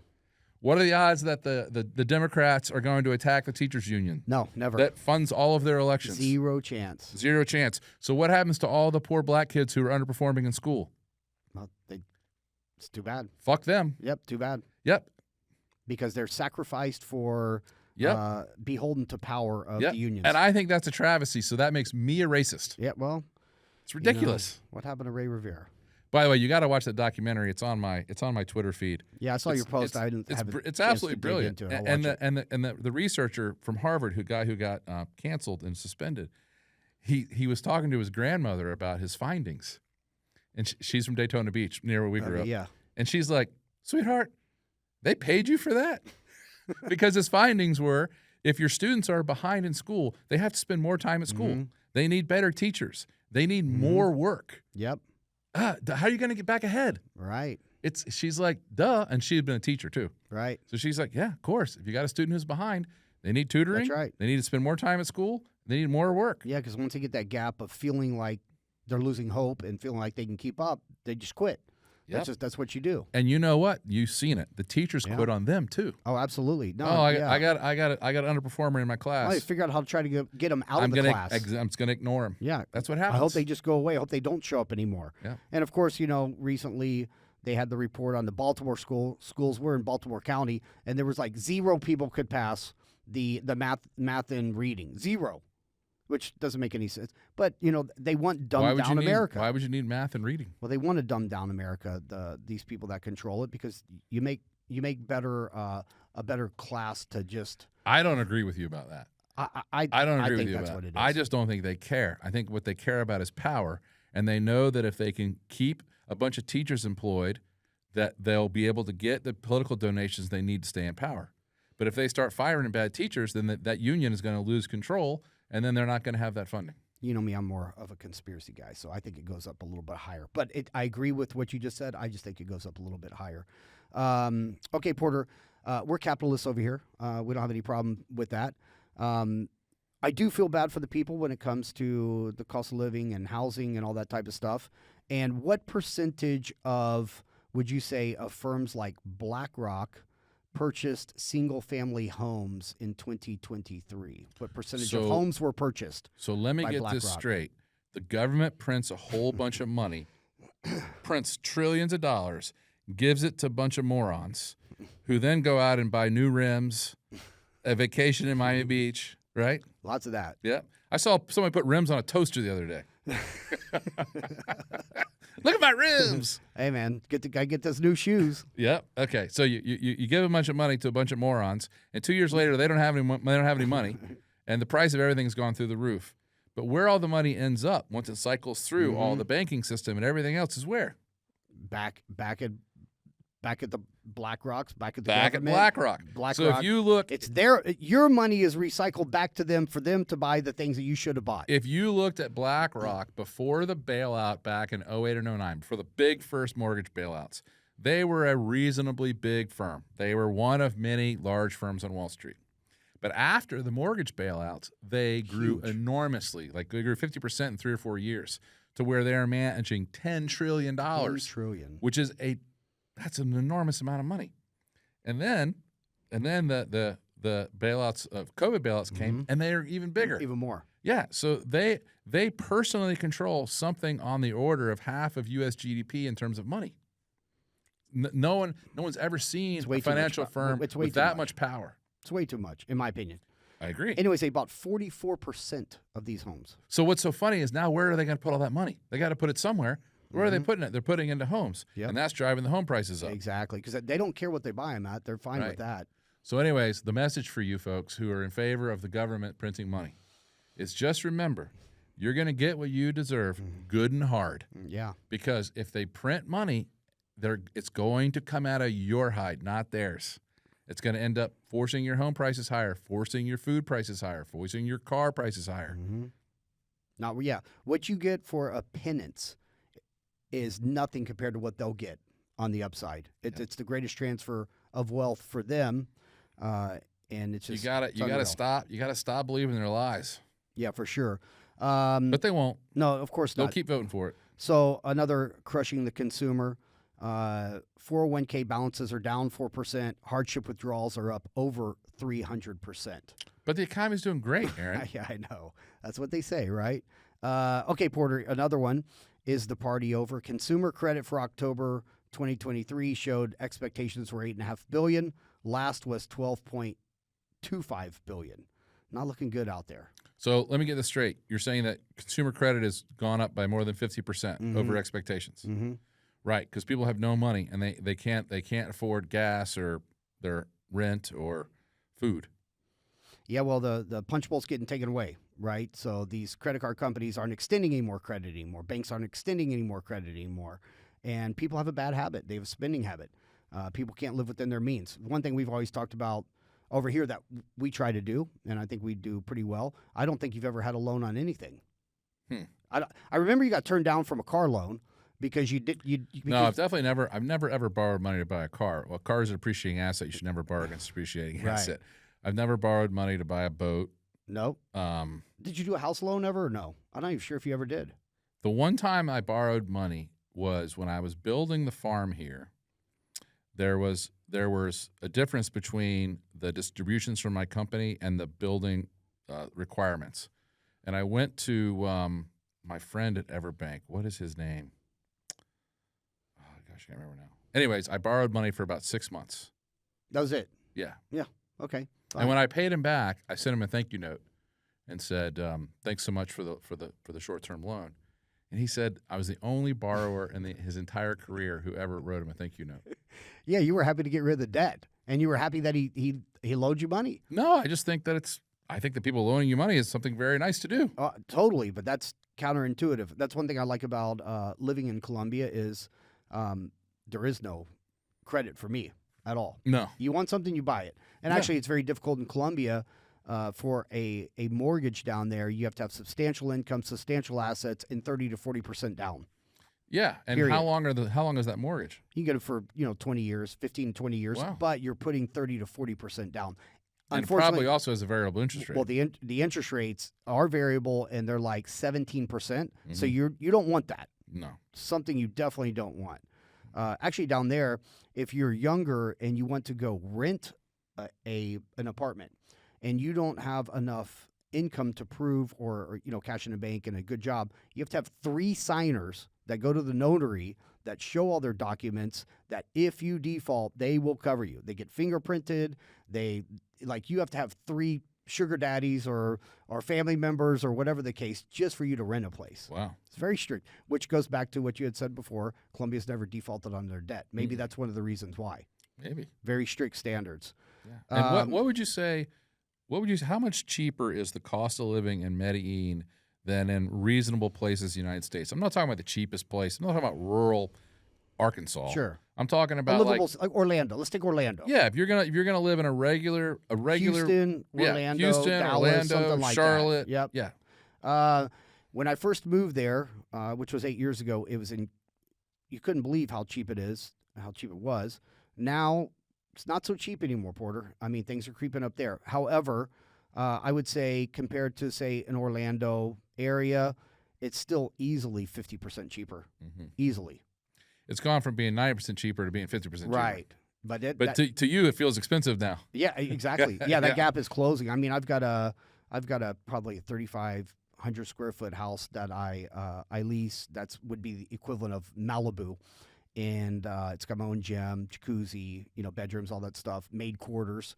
[SPEAKER 3] What are the odds that the Democrats are going to attack the teachers union?
[SPEAKER 2] No, never.
[SPEAKER 3] That funds all of their elections.
[SPEAKER 2] Zero chance.
[SPEAKER 3] Zero chance. So what happens to all the poor black kids who are underperforming in school?
[SPEAKER 2] Well, it's too bad.
[SPEAKER 3] Fuck them.
[SPEAKER 2] Yep, too bad.
[SPEAKER 3] Yep.
[SPEAKER 2] Because they're sacrificed for beholden to power of the unions.
[SPEAKER 3] And I think that's a travesty, so that makes me a racist.
[SPEAKER 2] Yeah, well.
[SPEAKER 3] It's ridiculous.
[SPEAKER 2] What happened to Ray Rivera?
[SPEAKER 3] By the way, you got to watch that documentary. It's on my Twitter feed.
[SPEAKER 2] Yeah, I saw your post. I didn't have
[SPEAKER 3] It's absolutely brilliant. And the researcher from Harvard who got canceled and suspended, he was talking to his grandmother about his findings, and she's from Daytona Beach, near where we grew up.
[SPEAKER 2] Yeah,
[SPEAKER 3] and she's like, "Sweetheart, they paid you for that?" Because his findings were, if your students are behind in school, they have to spend more time at school. They need better teachers. They need more work.
[SPEAKER 2] Yep.
[SPEAKER 3] How are you going to get back ahead?
[SPEAKER 2] Right.
[SPEAKER 3] She's like, duh. And she had been a teacher too.
[SPEAKER 2] Right.
[SPEAKER 3] So she's like, yeah, of course. If you got a student who's behind, they need tutoring.
[SPEAKER 2] That's right.
[SPEAKER 3] They need to spend more time at school. They need more work.
[SPEAKER 2] Yeah, because once they get that gap of feeling like they're losing hope and feeling like they can keep up, they just quit.
[SPEAKER 3] Yep.
[SPEAKER 2] That's what you do.
[SPEAKER 3] And you know what? You've seen it. The teachers quit on them too.
[SPEAKER 2] Oh, absolutely. No,
[SPEAKER 3] I got an underperformer in my class.
[SPEAKER 2] Well, you figure out how to try to get them out of the class.
[SPEAKER 3] I'm just gonna ignore them.
[SPEAKER 2] Yeah,
[SPEAKER 3] that's what happens.
[SPEAKER 2] I hope they just go away. I hope they don't show up anymore.
[SPEAKER 3] Yeah.
[SPEAKER 2] And of course, recently they had the report on the Baltimore schools. We're in Baltimore County, and there was like 0 people could pass the math and reading. 0. Which doesn't make any sense. But, they want dumbed down America.
[SPEAKER 3] Why would you need math and reading?
[SPEAKER 2] Well, they want to dumb down America, these people that control it, because you make better a better class to just.
[SPEAKER 3] I don't agree with you about that.
[SPEAKER 2] I
[SPEAKER 3] don't agree with you
[SPEAKER 2] that's
[SPEAKER 3] about
[SPEAKER 2] what it is.
[SPEAKER 3] I just don't think they care. I think what they care about is power, and they know that if they can keep a bunch of teachers employed, that they'll be able to get the political donations they need to stay in power. But if they start firing bad teachers, then that union is going to lose control. And then they're not going to have that funding.
[SPEAKER 2] You know me, I'm more of a conspiracy guy, so I think it goes up a little bit higher. But I agree with what you just said. I just think it goes up a little bit higher. Okay, Porter, we're capitalists over here. We don't have any problem with that. I do feel bad for the people when it comes to the cost of living and housing and all that type of stuff. And what percentage would you say of firms like BlackRock purchased single-family homes in 2023? What percentage of homes were purchased?
[SPEAKER 3] So let me get this straight. The government prints a whole bunch of money, prints trillions of dollars, gives it to a bunch of morons who then go out and buy new rims, a vacation in Miami Beach, right?
[SPEAKER 2] Lots of that.
[SPEAKER 3] Yeah. I saw somebody put rims on a toaster the other day. Look at my rims.
[SPEAKER 2] Hey, man, get those new shoes.
[SPEAKER 3] Yep. Okay. So you give a bunch of money to a bunch of morons, and 2 years later they don't have any money, and the price of everything's gone through the roof. But where all the money ends up once it cycles through all the banking system and everything else is where?
[SPEAKER 2] Back at the BlackRocks, back at
[SPEAKER 3] BlackRock. So if you look,
[SPEAKER 2] it's your money is recycled back to them for them to buy the things that you should have bought.
[SPEAKER 3] If you looked at BlackRock before the bailout back in 08 and 09, before the big first mortgage bailouts, they were a reasonably big firm. They were one of many large firms on Wall Street. But after the mortgage bailouts, they grew enormously. Like they grew 50% in 3 or 4 years to where they are managing $10 trillion.
[SPEAKER 2] $10 trillion.
[SPEAKER 3] Which is that's an enormous amount of money. And then the the bailouts of COVID bailouts came, and they are even bigger,
[SPEAKER 2] even more.
[SPEAKER 3] Yeah, so they personally control something on the order of half of U.S. GDP in terms of money. No one's ever seen a financial firm with that much power.
[SPEAKER 2] It's way too much, in my opinion.
[SPEAKER 3] I agree.
[SPEAKER 2] Anyways, they bought 44% of these homes.
[SPEAKER 3] So what's so funny is now where are they going to put all that money? They got to put it somewhere. Where are they putting it? They're putting it into homes, and that's driving the home prices up.
[SPEAKER 2] Exactly, because they don't care what they buy them at. They're fine with that.
[SPEAKER 3] So anyways, the message for you folks who are in favor of the government printing money is just remember, you're going to get what you deserve good and hard.
[SPEAKER 2] Yeah.
[SPEAKER 3] Because if they print money, it's going to come out of your hide, not theirs. It's going to end up forcing your home prices higher, forcing your food prices higher, forcing your car prices higher.
[SPEAKER 2] Now, what you get for a pittance is nothing compared to what they'll get on the upside. It's the greatest transfer of wealth for them, and it's just
[SPEAKER 3] you gotta stop believing their lies.
[SPEAKER 2] Yeah, for sure.
[SPEAKER 3] But they won't.
[SPEAKER 2] No, of course not.
[SPEAKER 3] They'll keep voting for it.
[SPEAKER 2] So another crushing the consumer. 401k balances are down 4%. Hardship withdrawals are up over 300%.
[SPEAKER 3] But the economy's doing great, Aaron.
[SPEAKER 2] Yeah, I know. That's what they say, right? Okay, Porter, another one is the party over. Consumer credit for October 2023 showed expectations were $8.5 billion. Last was $12.25 billion. Not looking good out there.
[SPEAKER 3] So let me get this straight. You're saying that consumer credit has gone up by more than 50% over expectations. Right, because people have no money and they can't afford gas or their rent or food.
[SPEAKER 2] Yeah, well, the punch bowl's getting taken away, right? So these credit card companies aren't extending any more credit anymore. Banks aren't extending any more credit anymore. And people have a bad habit. They have a spending habit. People can't live within their means. One thing we've always talked about over here that we try to do, and I think we do pretty well, I don't think you've ever had a loan on anything. I remember you got turned down from a car loan. Because
[SPEAKER 3] No, I've definitely never. I've never ever borrowed money to buy a car. Well, a car is an appreciating asset. You should never borrow against an appreciating asset. I've never borrowed money to buy a boat.
[SPEAKER 2] No. Did you do a house loan ever? Or no, I'm not even sure if you ever did.
[SPEAKER 3] The one time I borrowed money was when I was building the farm here. There was a difference between the distributions from my company and the building requirements, and I went to my friend at Everbank. What is his name? I can't remember now. Anyways, I borrowed money for about 6 months.
[SPEAKER 2] That was it?
[SPEAKER 3] Yeah.
[SPEAKER 2] Yeah. Okay. Fine.
[SPEAKER 3] And when I paid him back, I sent him a thank you note and said, thanks so much for the short-term loan. And he said I was the only borrower in his entire career who ever wrote him a thank you note.
[SPEAKER 2] Yeah, you were happy to get rid of the debt. And you were happy that he loaned you money.
[SPEAKER 3] No, I just think that I think that people loaning you money is something very nice to do.
[SPEAKER 2] Totally, but that's counterintuitive. That's one thing I like about living in Columbia is there is no credit for me at all.
[SPEAKER 3] No.
[SPEAKER 2] You want something, you buy it. And actually, it's very difficult in Columbia for a mortgage down there. You have to have substantial income, substantial assets, and 30 to 40% down.
[SPEAKER 3] Yeah, and
[SPEAKER 2] Period.
[SPEAKER 3] how long is that mortgage?
[SPEAKER 2] You can get it for 20 years, 15, 20 years,
[SPEAKER 3] Wow.
[SPEAKER 2] But you're putting 30 to 40% down.
[SPEAKER 3] And probably also has a variable interest rate.
[SPEAKER 2] Well, the interest rates are variable, and they're like 17%. So you don't want that.
[SPEAKER 3] No.
[SPEAKER 2] Something you definitely don't want. Actually, down there, if you're younger and you want to go rent an apartment and you don't have enough income to prove or cash in the bank and a good job, you have to have 3 signers that go to the notary that show all their documents that if you default, they will cover you. They get fingerprinted. You have to have 3 sugar daddies or family members or whatever the case just for you to rent a place.
[SPEAKER 3] Wow.
[SPEAKER 2] It's very strict, which goes back to what you had said before. Columbia's never defaulted on their debt. Maybe that's one of the reasons why.
[SPEAKER 3] Maybe.
[SPEAKER 2] Very strict standards.
[SPEAKER 3] Yeah. And what would you say, how much cheaper is the cost of living in Medellin than in reasonable places in the United States? I'm not talking about the cheapest place. I'm not talking about rural Arkansas.
[SPEAKER 2] Sure.
[SPEAKER 3] I'm talking about like
[SPEAKER 2] Orlando. Let's take Orlando.
[SPEAKER 3] Yeah, if you're gonna live in a regular
[SPEAKER 2] Houston, Orlando, Dallas,
[SPEAKER 3] Orlando,
[SPEAKER 2] something like
[SPEAKER 3] Charlotte.
[SPEAKER 2] That. Yep.
[SPEAKER 3] Yeah.
[SPEAKER 2] When I first moved there, which was 8 years ago, you couldn't believe how cheap it was. Now it's not so cheap anymore, Porter. I mean, things are creeping up there. However, I would say compared to say an Orlando area, it's still easily 50% cheaper. Easily.
[SPEAKER 3] It's gone from being 90% cheaper to being 50% cheaper.
[SPEAKER 2] Right. But
[SPEAKER 3] to you, it feels expensive now.
[SPEAKER 2] yeah, exactly. Yeah, that
[SPEAKER 3] Yeah.
[SPEAKER 2] gap is closing. I mean, I've got a probably a 3,500 square foot house that I lease. Would be the equivalent of Malibu, and it's got my own gym, jacuzzi, bedrooms, all that stuff, maid quarters,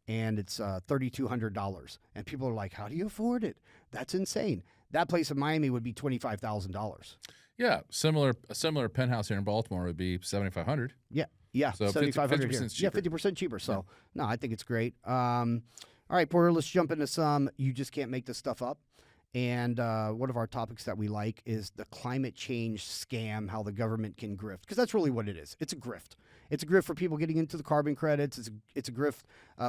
[SPEAKER 2] and it's $3,200. And people are like, "How do you afford it? That's insane." That place in Miami would be $25,000.
[SPEAKER 3] Yeah, a similar penthouse here in Baltimore would be $7,500.
[SPEAKER 2] Yeah,
[SPEAKER 3] So
[SPEAKER 2] 7,500
[SPEAKER 3] 50%
[SPEAKER 2] here.
[SPEAKER 3] cheaper.
[SPEAKER 2] Yeah, 50% cheaper. So no, I think it's great. All right, Porter, let's jump into some. You just can't make this stuff up. And one of our topics that we like is the climate change scam, how the government can grift. Because that's really what it is. It's a grift. It's a grift for people getting into the carbon credits. It's a grift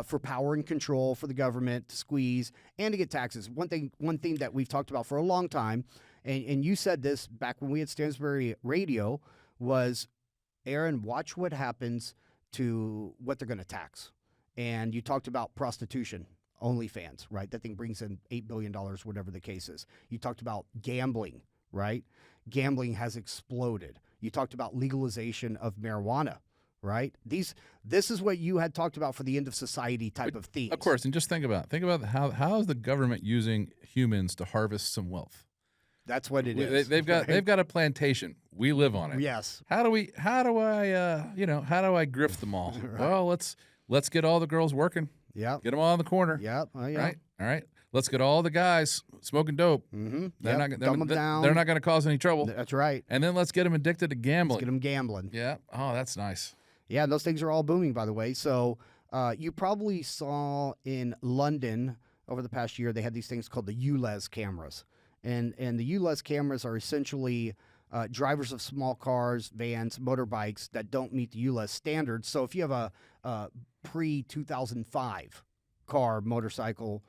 [SPEAKER 2] for power and control for the government to squeeze and to get taxes. One thing that we've talked about for a long time, and you said this back when we had Stansberry Radio, was, Aaron, watch what happens to what they're going to tax. And you talked about prostitution. OnlyFans, right? That thing brings in $8 billion, whatever the case is. You talked about gambling, right? Gambling has exploded. You talked about legalization of marijuana, right? This is what you had talked about for the end of society type of themes.
[SPEAKER 3] Of course, and just think about how is the government using humans to harvest some wealth?
[SPEAKER 2] That's what it is.
[SPEAKER 3] They've got
[SPEAKER 2] right?
[SPEAKER 3] they've got a plantation. We live on it.
[SPEAKER 2] Yes.
[SPEAKER 3] How do I grift them all?
[SPEAKER 2] Right.
[SPEAKER 3] Well, let's get all the girls working.
[SPEAKER 2] Yeah.
[SPEAKER 3] Get them all in the corner.
[SPEAKER 2] Yeah. Oh, yeah.
[SPEAKER 3] Right. All right. Let's get all the guys smoking dope.
[SPEAKER 2] Mm-hmm.
[SPEAKER 3] They're not
[SPEAKER 2] Dumb them down.
[SPEAKER 3] They're not going to cause any trouble.
[SPEAKER 2] That's right.
[SPEAKER 3] And then let's get them addicted to gambling.
[SPEAKER 2] Let's get them gambling.
[SPEAKER 3] Yeah. Oh, that's nice.
[SPEAKER 2] Yeah, and those things are all booming, by the way. So you probably saw in London over the past year, they had these things called the ULEZ cameras. And the ULEZ cameras are essentially drivers of small cars, vans, motorbikes that don't meet the ULEZ standards. So if you have a pre-2005 car, motorcycle,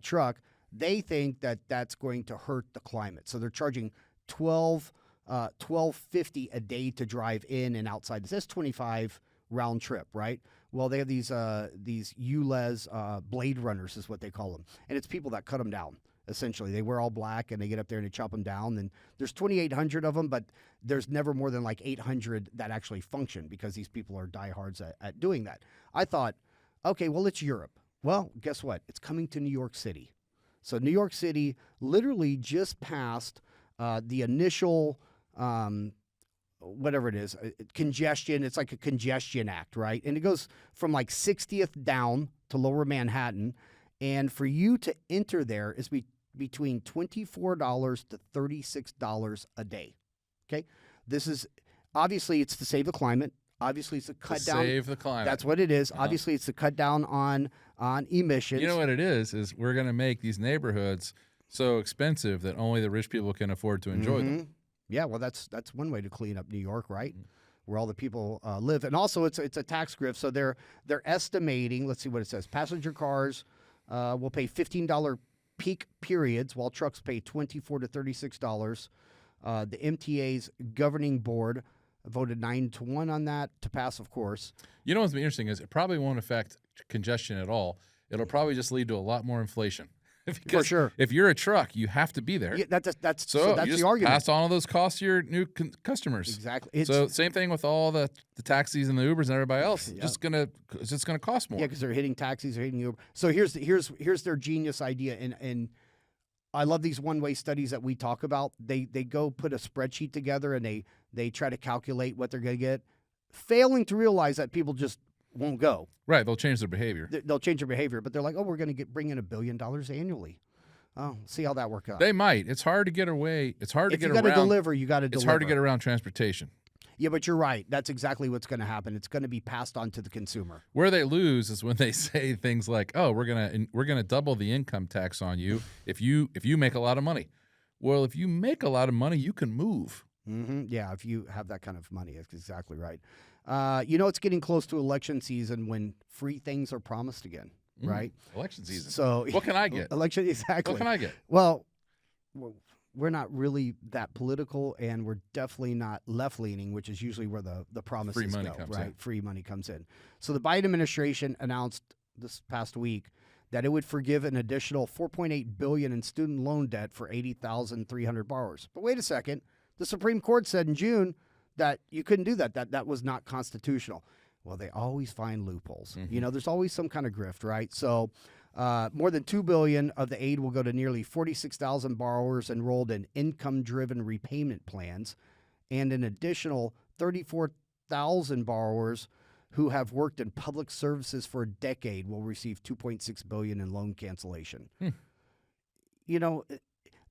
[SPEAKER 2] truck, they think that that's going to hurt the climate. So they're charging $12.50 a day to drive in and outside. This is 25 round trip, right? Well, they have these ULEZ Blade Runners is what they call them, and it's people that cut them down. Essentially, they wear all black and they get up there and they chop them down. And there's 2,800 of them, but there's never more than like 800 that actually function because these people are diehards at doing that. I thought, okay, well, it's Europe. Well, guess what? It's coming to New York City. So New York City literally just passed the initial, whatever it is, congestion. It's like a congestion act, right? And it goes from like 60th down to Lower Manhattan. And for you to enter there is between $24 to $36 a day. Okay, this is obviously it's to save the climate. Obviously, it's to cut down.
[SPEAKER 3] Save the climate.
[SPEAKER 2] That's what it is.
[SPEAKER 3] Uh-huh.
[SPEAKER 2] Obviously, it's to cut down on emissions.
[SPEAKER 3] You know what it is we're going to make these neighborhoods so expensive that only the rich people can afford to enjoy them.
[SPEAKER 2] Yeah, well, that's one way to clean up New York, right? Where all the people live, and also it's a tax grift. So they're estimating. Let's see what it says. Passenger cars will pay $15 peak periods, while trucks pay $24 to $36. The MTA's governing board voted 9-1 on that to pass, of course.
[SPEAKER 3] You know what's interesting is it probably won't affect congestion at all. It'll probably just lead to a lot more inflation.
[SPEAKER 2] For sure.
[SPEAKER 3] If you're a truck, you have to be there.
[SPEAKER 2] Yeah, that's
[SPEAKER 3] so
[SPEAKER 2] that's
[SPEAKER 3] you just
[SPEAKER 2] the argument.
[SPEAKER 3] pass on all those costs to your new customers.
[SPEAKER 2] Exactly.
[SPEAKER 3] So same thing with all the taxis and the Ubers and everybody else.
[SPEAKER 2] Yeah.
[SPEAKER 3] It's just gonna cost more.
[SPEAKER 2] Yeah, because they're hitting taxis, they're hitting Uber. So here's their genius idea, and I love these one-way studies that we talk about. They go put a spreadsheet together and they try to calculate what they're going to get, failing to realize that people just won't go.
[SPEAKER 3] Right, they'll change their behavior.
[SPEAKER 2] They'll change their behavior, but they're like, oh, we're going to bring in $1 billion annually. Oh, see how that works out.
[SPEAKER 3] They might. It's hard to get away. It's hard to get around.
[SPEAKER 2] If you got to deliver, you got to deliver.
[SPEAKER 3] It's hard to get around transportation.
[SPEAKER 2] Yeah, but you're right. That's exactly what's going to happen. It's going to be passed on to the consumer.
[SPEAKER 3] Where they lose is when they say things like, "Oh, we're gonna double the income tax on you if you make a lot of money." Well, if you make a lot of money, you can move.
[SPEAKER 2] Mm-hmm. Yeah, if you have that kind of money, that's exactly right. It's getting close to election season when free things are promised again, right?
[SPEAKER 3] Election season.
[SPEAKER 2] So
[SPEAKER 3] what can I get?
[SPEAKER 2] Election, exactly.
[SPEAKER 3] What can I get?
[SPEAKER 2] Well, we're not really that political, and we're definitely not left-leaning, which is usually where the promises
[SPEAKER 3] Free money
[SPEAKER 2] go,
[SPEAKER 3] comes
[SPEAKER 2] right?
[SPEAKER 3] in.
[SPEAKER 2] Free money comes in. So the Biden administration announced this past week that it would forgive an additional $4.8 billion in student loan debt for 80,300 borrowers. But wait a second. The Supreme Court said in June that you couldn't do that. That was not constitutional. Well, they always find loopholes.
[SPEAKER 3] Mhm.
[SPEAKER 2] There's always some kind of grift, right? So more than $2 billion of the aid will go to nearly 46,000 borrowers enrolled in income-driven repayment plans, and an additional 34,000 borrowers who have worked in public services for a decade will receive $2.6 billion in loan cancellation.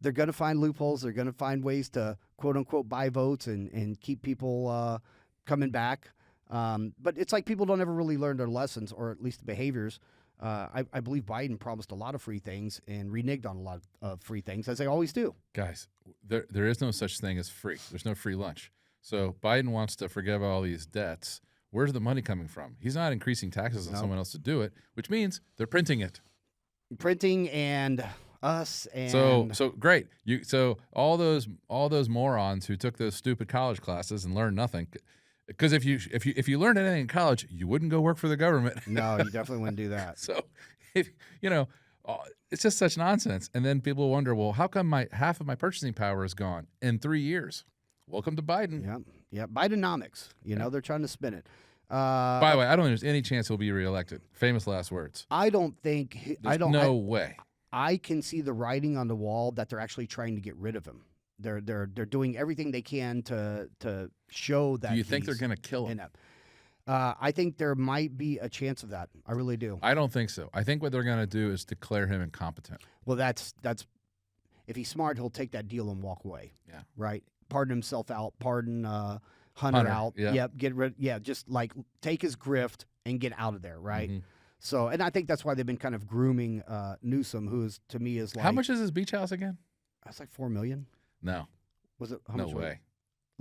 [SPEAKER 2] They're going to find loopholes. They're going to find ways to, quote unquote, buy votes and keep people coming back. But it's like people don't ever really learn their lessons, or at least the behaviors. I believe Biden promised a lot of free things and reneged on a lot of free things, as they always do.
[SPEAKER 3] Guys, there is no such thing as free. There's no free lunch. So Biden wants to forgive all these debts. Where's the money coming from? He's not increasing taxes on someone else to do it, which means they're printing it.
[SPEAKER 2] Printing and us and
[SPEAKER 3] so great. So all those morons who took those stupid college classes and learned nothing. Because if you learned anything in college, you wouldn't go work for the government.
[SPEAKER 2] No, you definitely wouldn't do that.
[SPEAKER 3] So, it's just such nonsense. And then people wonder, well, how come half of my purchasing power is gone in 3 years? Welcome to Biden.
[SPEAKER 2] Yeah. Bidenomics. They're trying to spin it.
[SPEAKER 3] By the way, I don't think there's any chance he'll be reelected. Famous last words.
[SPEAKER 2] I don't think.
[SPEAKER 3] No way.
[SPEAKER 2] I can see the writing on the wall that they're actually trying to get rid of him. They're doing everything they can to show that.
[SPEAKER 3] Do you think they're going to kill him?
[SPEAKER 2] I think there might be a chance of that. I really do.
[SPEAKER 3] I don't think so. I think what they're going to do is declare him incompetent.
[SPEAKER 2] Well, that's if he's smart, he'll take that deal and walk away.
[SPEAKER 3] Yeah.
[SPEAKER 2] Right. Pardon himself out. Pardon Hunter out.
[SPEAKER 3] Yeah.
[SPEAKER 2] Yep. Get rid. Yeah. Just like take his grift and get out of there. Right.
[SPEAKER 3] Mm-hmm.
[SPEAKER 2] So, and I think that's why they've been kind of grooming Newsom, who is to me is like,
[SPEAKER 3] how much is his beach house again?
[SPEAKER 2] That's like $4 million.
[SPEAKER 3] No.
[SPEAKER 2] Was it? How
[SPEAKER 3] No
[SPEAKER 2] much
[SPEAKER 3] way.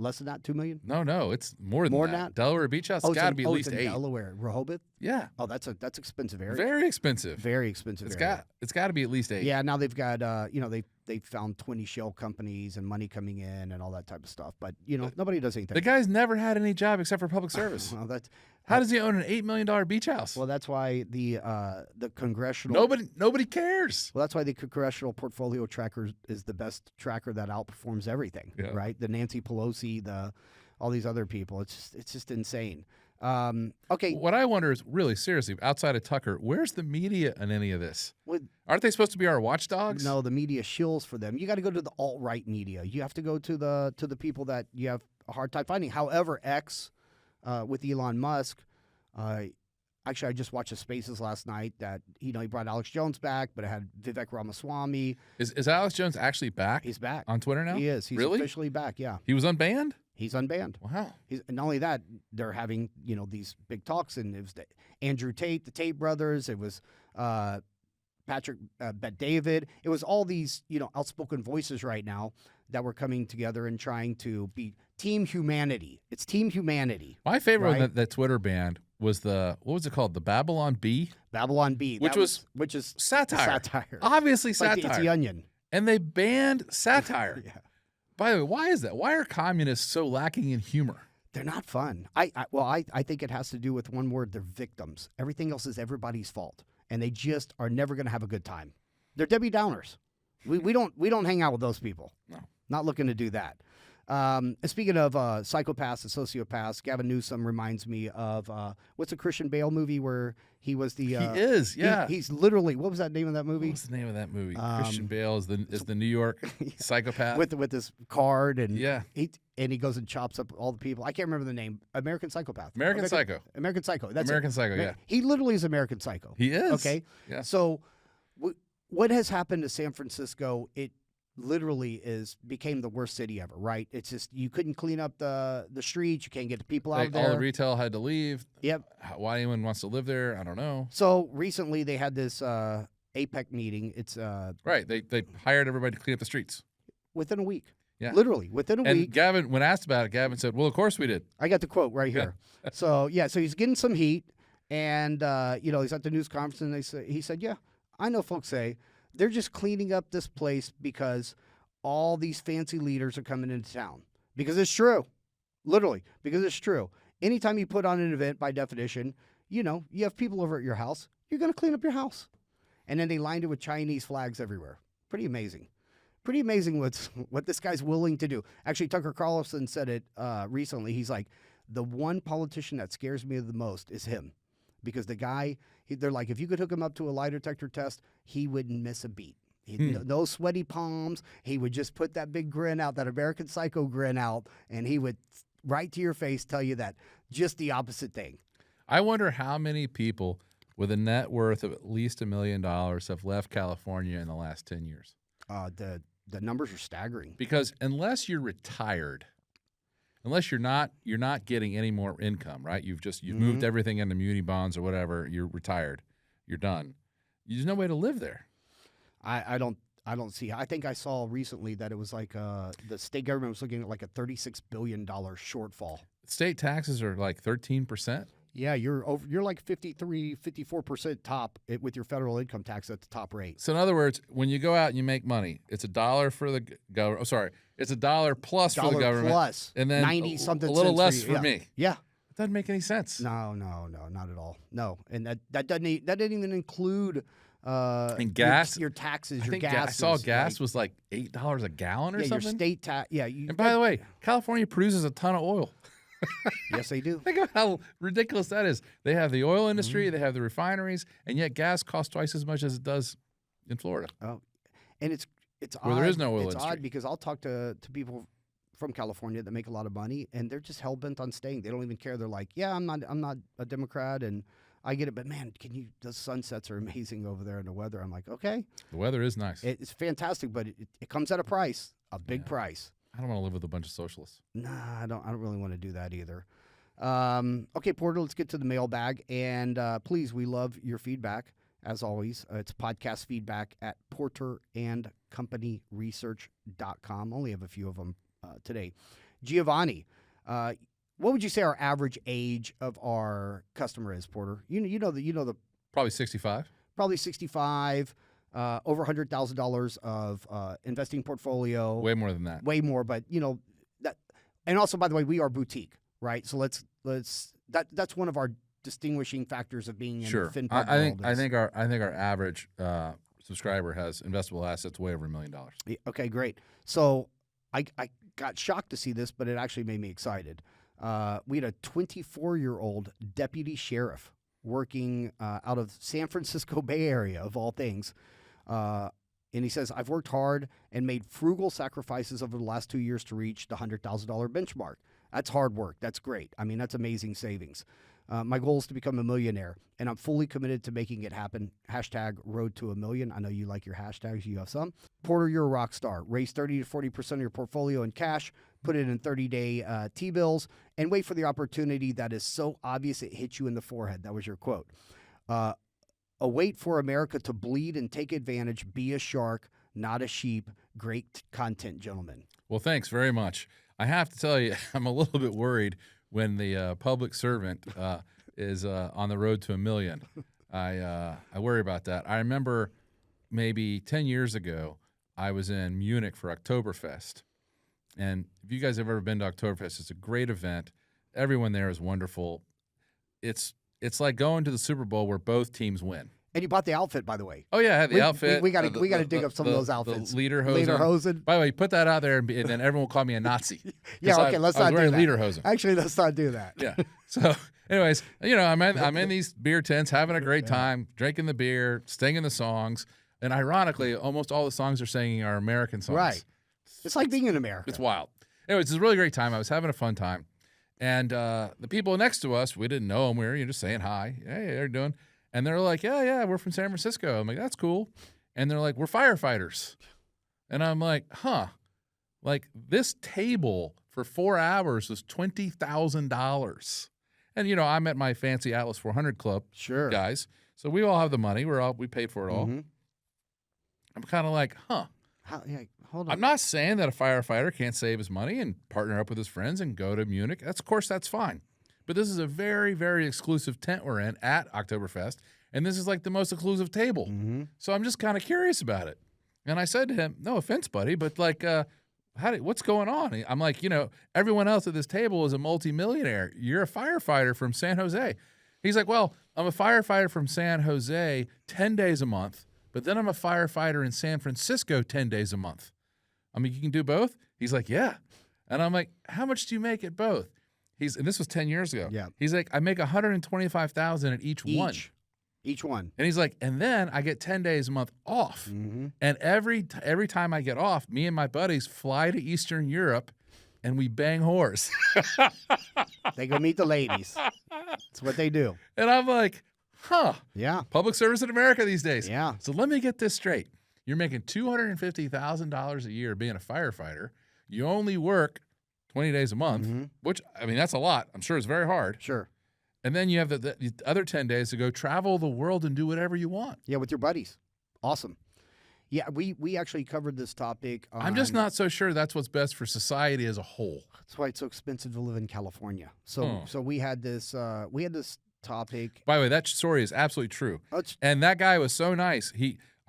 [SPEAKER 2] Less than that? $2 million?
[SPEAKER 3] No, it's more than that. Delaware beach house has got to be at least
[SPEAKER 2] it's in
[SPEAKER 3] $8.
[SPEAKER 2] Delaware, Rehoboth.
[SPEAKER 3] Yeah.
[SPEAKER 2] Oh, that's expensive area.
[SPEAKER 3] Very expensive.
[SPEAKER 2] Very expensive.
[SPEAKER 3] It's got to be at least $8.
[SPEAKER 2] Yeah. Now they've got they've found 20 shell companies and money coming in and all that type of stuff. But nobody does anything.
[SPEAKER 3] The guy's never had any job except for public service.
[SPEAKER 2] Well,
[SPEAKER 3] how does he own an $8 million beach house?
[SPEAKER 2] Well, that's why the congressional
[SPEAKER 3] nobody cares.
[SPEAKER 2] Well, that's why the congressional portfolio tracker is the best tracker that outperforms everything.
[SPEAKER 3] Yeah.
[SPEAKER 2] Right? The Nancy Pelosi, all these other people. It's just insane. Okay.
[SPEAKER 3] What I wonder is, really, seriously, outside of Tucker, where's the media in any of this? Aren't they supposed to be our watchdogs?
[SPEAKER 2] No, the media shills for them. You got to go to the alt-right media. You have to go to the people that you have a hard time finding. However, X with Elon Musk, actually, I just watched the Spaces last night that he brought Alex Jones back, but it had Vivek Ramaswamy.
[SPEAKER 3] Is Alex Jones actually back?
[SPEAKER 2] He's back
[SPEAKER 3] on Twitter now.
[SPEAKER 2] He is. He's
[SPEAKER 3] really
[SPEAKER 2] officially back. Yeah.
[SPEAKER 3] He was unbanned.
[SPEAKER 2] He's unbanned.
[SPEAKER 3] Wow.
[SPEAKER 2] And not only that, they're having these big talks, and it was Andrew Tate, the Tate brothers. It was Patrick Bet-David. It was all these outspoken voices right now that were coming together and trying to be Team Humanity. It's Team Humanity.
[SPEAKER 3] My favorite
[SPEAKER 2] right?
[SPEAKER 3] one that Twitter banned was what was it called? The Babylon Bee?
[SPEAKER 2] Babylon Bee.
[SPEAKER 3] Which is satire.
[SPEAKER 2] Satire.
[SPEAKER 3] Obviously
[SPEAKER 2] Like
[SPEAKER 3] satire.
[SPEAKER 2] it's The Onion.
[SPEAKER 3] And they banned satire.
[SPEAKER 2] Yeah.
[SPEAKER 3] By the way, why is that? Why are communists so lacking in humor?
[SPEAKER 2] They're not fun. I think it has to do with one word. They're victims. Everything else is everybody's fault, and they just are never going to have a good time. They're Debbie Downers. We don't hang out with those people.
[SPEAKER 3] No.
[SPEAKER 2] Not looking to do that. And speaking of psychopaths and sociopaths, Gavin Newsom reminds me of what's a Christian Bale movie where he was the
[SPEAKER 3] he is, yeah.
[SPEAKER 2] He's literally, what was that name of that movie?
[SPEAKER 3] What's the name of that movie? Christian Bale is the New York psychopath
[SPEAKER 2] with his card and
[SPEAKER 3] yeah.
[SPEAKER 2] He goes and chops up all the people. I can't remember the name. American Psycho.
[SPEAKER 3] American Psycho.
[SPEAKER 2] That's
[SPEAKER 3] American
[SPEAKER 2] it.
[SPEAKER 3] Psycho. Yeah.
[SPEAKER 2] He literally is American Psycho.
[SPEAKER 3] He is.
[SPEAKER 2] Okay.
[SPEAKER 3] Yeah.
[SPEAKER 2] So, what has happened to San Francisco? It literally became the worst city ever. Right? It's just you couldn't clean up the streets. You can't get the people out of there.
[SPEAKER 3] All the retail had to leave.
[SPEAKER 2] Yep.
[SPEAKER 3] Why anyone wants to live there? I don't know.
[SPEAKER 2] So recently they had this APEC meeting. It's
[SPEAKER 3] right. They hired everybody to clean up the streets
[SPEAKER 2] within a week.
[SPEAKER 3] Yeah.
[SPEAKER 2] Literally within a week.
[SPEAKER 3] And Gavin, when asked about it, Gavin said, "Well, of course we did."
[SPEAKER 2] I got the quote right here. So he's getting some heat, and he's at the news conference, and he said, "Yeah, I know folks say they're just cleaning up this place because all these fancy leaders are coming into town. Because it's true, literally, because it's true. Anytime you put on an event, by definition, you have people over at your house. You're going to clean up your house." And then they lined it with Chinese flags everywhere. Pretty amazing. Pretty amazing what this guy's willing to do. Actually, Tucker Carlson said it recently. He's like, The one politician that scares me the most is him, because the guy, they're like, if you could hook him up to a lie detector test, he wouldn't miss a beat. No sweaty palms. He would just put that big grin out, that American Psycho grin out, and he would right to your face tell you that just the opposite thing.
[SPEAKER 3] I wonder how many people with a net worth of at least $1 million have left California in the last 10 years.
[SPEAKER 2] The numbers are staggering.
[SPEAKER 3] Because unless you're retired, unless you're not getting any more income, right? You've moved everything into muni bonds or whatever. You're retired. You're done. There's no way to live there.
[SPEAKER 2] I don't see. I think I saw recently that it was like the state government was looking at like a $36 billion shortfall.
[SPEAKER 3] State taxes are like 13%.
[SPEAKER 2] Yeah, you're like 54% top with your federal income tax at the top rate.
[SPEAKER 3] So in other words, when you go out and you make money, it's $1 for the government. Oh, sorry, it's $1 plus for the government,
[SPEAKER 2] plus,
[SPEAKER 3] and then
[SPEAKER 2] 90 something
[SPEAKER 3] a little
[SPEAKER 2] cents
[SPEAKER 3] less
[SPEAKER 2] for
[SPEAKER 3] for me.
[SPEAKER 2] Yeah,
[SPEAKER 3] it doesn't make any sense.
[SPEAKER 2] No, not at all. No, and that doesn't even include
[SPEAKER 3] and gas,
[SPEAKER 2] your taxes,
[SPEAKER 3] I
[SPEAKER 2] your
[SPEAKER 3] think
[SPEAKER 2] gas.
[SPEAKER 3] I saw gas was like $8 a gallon or something.
[SPEAKER 2] Your state tax. Yeah,
[SPEAKER 3] and by the way, California produces a ton of oil.
[SPEAKER 2] Yes, they do.
[SPEAKER 3] Think about how ridiculous that is. They have the oil industry, they have the refineries, and yet gas costs twice as much as it does in Florida.
[SPEAKER 2] Oh, and it's
[SPEAKER 3] where
[SPEAKER 2] odd.
[SPEAKER 3] there is no oil
[SPEAKER 2] It's
[SPEAKER 3] industry.
[SPEAKER 2] odd because I'll talk to people from California that make a lot of money, and they're just hell bent on staying. They don't even care. They're like, yeah, I'm not a Democrat, and I get it, but man, the sunsets are amazing over there, and the weather. I'm like, okay,
[SPEAKER 3] The weather is nice.
[SPEAKER 2] it's fantastic, but it comes at a price, a big price.
[SPEAKER 3] I don't want to live with a bunch of socialists.
[SPEAKER 2] Nah, I don't really want to do that either. Okay, Porter, let's get to the mailbag. And please, we love your feedback, as always. It's podcast feedback at porterandcompanyresearch.com. Only have a few of them today. Giovanni, what would you say our average age of our customer is, Porter? You know the
[SPEAKER 3] Probably 65.
[SPEAKER 2] Probably 65. Over $100,000 of investing portfolio.
[SPEAKER 3] Way more than that.
[SPEAKER 2] Way more, but that. And also, by the way, we are boutique, right? So that's one of our distinguishing factors of being in the FinPub world.
[SPEAKER 3] I think our average subscriber has investable assets way over $1 million.
[SPEAKER 2] Okay, great. So I got shocked to see this, but it actually made me excited. We had a 24-year-old deputy sheriff working out of San Francisco Bay Area, of all things. And he says, I've worked hard and made frugal sacrifices over the last 2 years to reach the $100,000 benchmark. That's hard work. That's great. I mean, that's amazing savings. My goal is to become a millionaire, and I'm fully committed to making it happen. Hashtag road to a million. I know you like your hashtags. You have some. Porter, you're a rock star. Raise 30 to 40% of your portfolio in cash, put it in 30-day T-bills, and wait for the opportunity that is so obvious it hits you in the forehead. That was your quote. Await for America to bleed and take advantage. Be a shark, not a sheep. Great content, gentlemen.
[SPEAKER 3] Well, thanks very much. I have to tell you, I'm a little bit worried when the public servant is on the road to a million. I worry about that. I remember maybe 10 years ago, I was in Munich for Oktoberfest. And if you guys have ever been to Oktoberfest, it's a great event. Everyone there is wonderful. It's like going to the Super Bowl where both teams win.
[SPEAKER 2] And you bought the outfit, by the way.
[SPEAKER 3] Oh yeah, I had the outfit.
[SPEAKER 2] We got to dig up some of those outfits.
[SPEAKER 3] The lederhosen. By the way, put that out there, and then everyone will call me a Nazi.
[SPEAKER 2] Yeah, okay, let's not do that.
[SPEAKER 3] Lederhosen.
[SPEAKER 2] Actually, let's not do that.
[SPEAKER 3] Yeah. So, anyways, I'm in these beer tents, having a great time, drinking the beer, singing the songs, and ironically, almost all the songs they're singing are American songs.
[SPEAKER 2] Right. It's like being in America.
[SPEAKER 3] It's wild. Anyways, it's a really great time. I was having a fun time, and the people next to us, we didn't know them. We were just saying hi. Hey, how you doing? And they're like, yeah, we're from San Francisco. I'm like, that's cool. And they're like, we're firefighters. And I'm like, huh. Like, this table for 4 hours was $20,000. And, I'm at my fancy Atlas 400 Club guys. So we all have the money. We paid for it all.
[SPEAKER 2] Mm-hmm.
[SPEAKER 3] I'm kind of like, huh.
[SPEAKER 2] Hold on.
[SPEAKER 3] I'm not saying that a firefighter can't save his money and partner up with his friends and go to Munich. Of course, that's fine. But this is a very, very exclusive tent we're in at Oktoberfest, and this is like the most exclusive table.
[SPEAKER 2] Mm-hmm.
[SPEAKER 3] So I'm just kind of curious about it. And I said to him, no offense, buddy, but like, what's going on? I'm like, everyone else at this table is a multimillionaire. You're a firefighter from San Jose. He's like, well, I'm a firefighter from San Jose 10 days a month, but then I'm a firefighter in San Francisco 10 days a month. I mean, you can do both? He's like, yeah. And I'm like, how much do you make at both? And this was 10 years ago.
[SPEAKER 2] Yeah.
[SPEAKER 3] He's like, I make $125,000 at each one.
[SPEAKER 2] Each one.
[SPEAKER 3] And he's like, and then I get 10 days a month off.
[SPEAKER 2] Mm-hmm.
[SPEAKER 3] And every time I get off, me and my buddies fly to Eastern Europe and we bang whores.
[SPEAKER 2] They go meet the ladies. That's what they do.
[SPEAKER 3] And I'm like, huh.
[SPEAKER 2] Yeah.
[SPEAKER 3] Public service in America these days.
[SPEAKER 2] Yeah.
[SPEAKER 3] So let me get this straight. You're making $250,000 a year being a firefighter. You only work 20 days a month, which, I mean, that's a lot. I'm sure it's very hard.
[SPEAKER 2] Sure.
[SPEAKER 3] And then you have the other 10 days to go travel the world and do whatever you want.
[SPEAKER 2] Yeah, with your buddies. Awesome. Yeah, we actually covered this topic.
[SPEAKER 3] I'm just not so sure that's what's best for society as a whole.
[SPEAKER 2] That's why it's so expensive to live in California. So we had this topic.
[SPEAKER 3] By the way, that story is absolutely true. And that guy was so nice.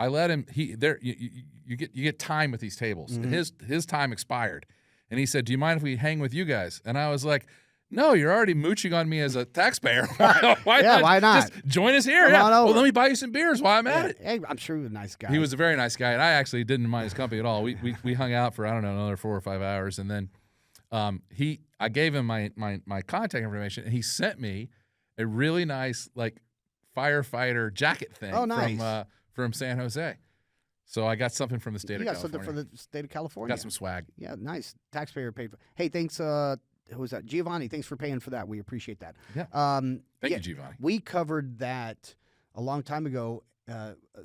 [SPEAKER 3] I let him. You get time with these tables. And his time expired, and he said, "Do you mind if we hang with you guys?" And I was like, "No, you're already mooching on me as a taxpayer. Why
[SPEAKER 2] not?
[SPEAKER 3] Just join us here.
[SPEAKER 2] Come on over.
[SPEAKER 3] Well, let me buy you some beers while I'm at it."
[SPEAKER 2] Hey, I'm sure he was a nice guy.
[SPEAKER 3] He was a very nice guy, and I actually didn't mind his company at all. We hung out for, I don't know, another 4 or 5 hours, and then I gave him my contact information, and he sent me a really nice like firefighter jacket thing.
[SPEAKER 2] Oh, nice.
[SPEAKER 3] From San Jose. So I got something from the state of California.
[SPEAKER 2] You got something for the state of California.
[SPEAKER 3] Got some swag.
[SPEAKER 2] Yeah, nice. Taxpayer paid for. Hey, thanks. Who was that? Giovanni. Thanks for paying for that. We appreciate that.
[SPEAKER 3] Yeah. Thank you, Giovanni.
[SPEAKER 2] We covered that a long time ago.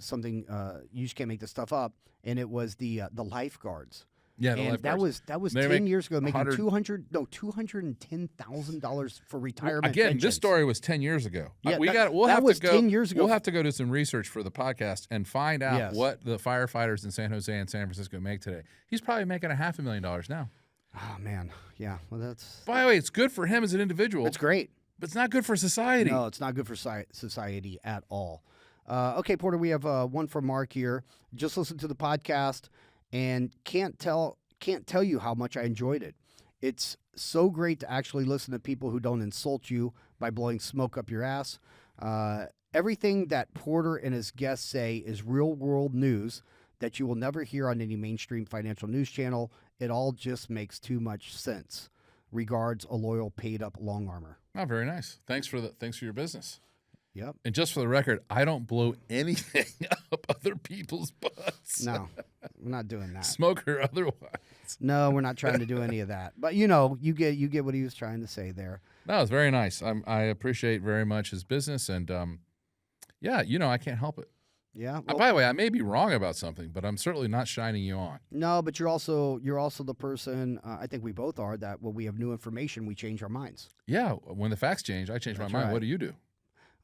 [SPEAKER 2] Something you just can't make this stuff up, and it was the lifeguards.
[SPEAKER 3] Yeah, the
[SPEAKER 2] and
[SPEAKER 3] lifeguards.
[SPEAKER 2] that was
[SPEAKER 3] They
[SPEAKER 2] 10 years ago, making
[SPEAKER 3] $210,000
[SPEAKER 2] for retirement.
[SPEAKER 3] Again,
[SPEAKER 2] pensions.
[SPEAKER 3] this story was 10 years ago.
[SPEAKER 2] Yeah,
[SPEAKER 3] We'll have to go
[SPEAKER 2] 10 years ago.
[SPEAKER 3] We'll have to go do some research for the podcast and find out
[SPEAKER 2] Yes.
[SPEAKER 3] what the firefighters in San Jose and San Francisco make today. He's probably making $500,000 now.
[SPEAKER 2] Oh man, yeah. Well, that's.
[SPEAKER 3] By the way, it's good for him as an individual.
[SPEAKER 2] It's great.
[SPEAKER 3] But it's not good for society.
[SPEAKER 2] No, it's not good for society at all. Okay, Porter, we have one from Mark here. Just listened to the podcast and can't tell you how much I enjoyed it. It's so great to actually listen to people who don't insult you by blowing smoke up your ass. Everything that Porter and his guests say is real-world news that you will never hear on any mainstream financial news channel. It all just makes too much sense. Regards, a loyal, paid-up long armor.
[SPEAKER 3] Oh, very nice. Thanks for your business.
[SPEAKER 2] Yep.
[SPEAKER 3] And just for the record, I don't blow anything up other people's butts.
[SPEAKER 2] No, we're not doing that.
[SPEAKER 3] Smoke or otherwise.
[SPEAKER 2] No, we're not trying to do any of that. But you get what he was trying to say there.
[SPEAKER 3] No, it's very nice. I appreciate very much his business, and I can't help it.
[SPEAKER 2] Yeah. Well,
[SPEAKER 3] by the way, I may be wrong about something, but I'm certainly not shining you on.
[SPEAKER 2] No, but you're also the person. I think we both are that when we have new information, we change our minds.
[SPEAKER 3] Yeah, when the facts change, I change my mind.
[SPEAKER 2] Right.
[SPEAKER 3] What do you do?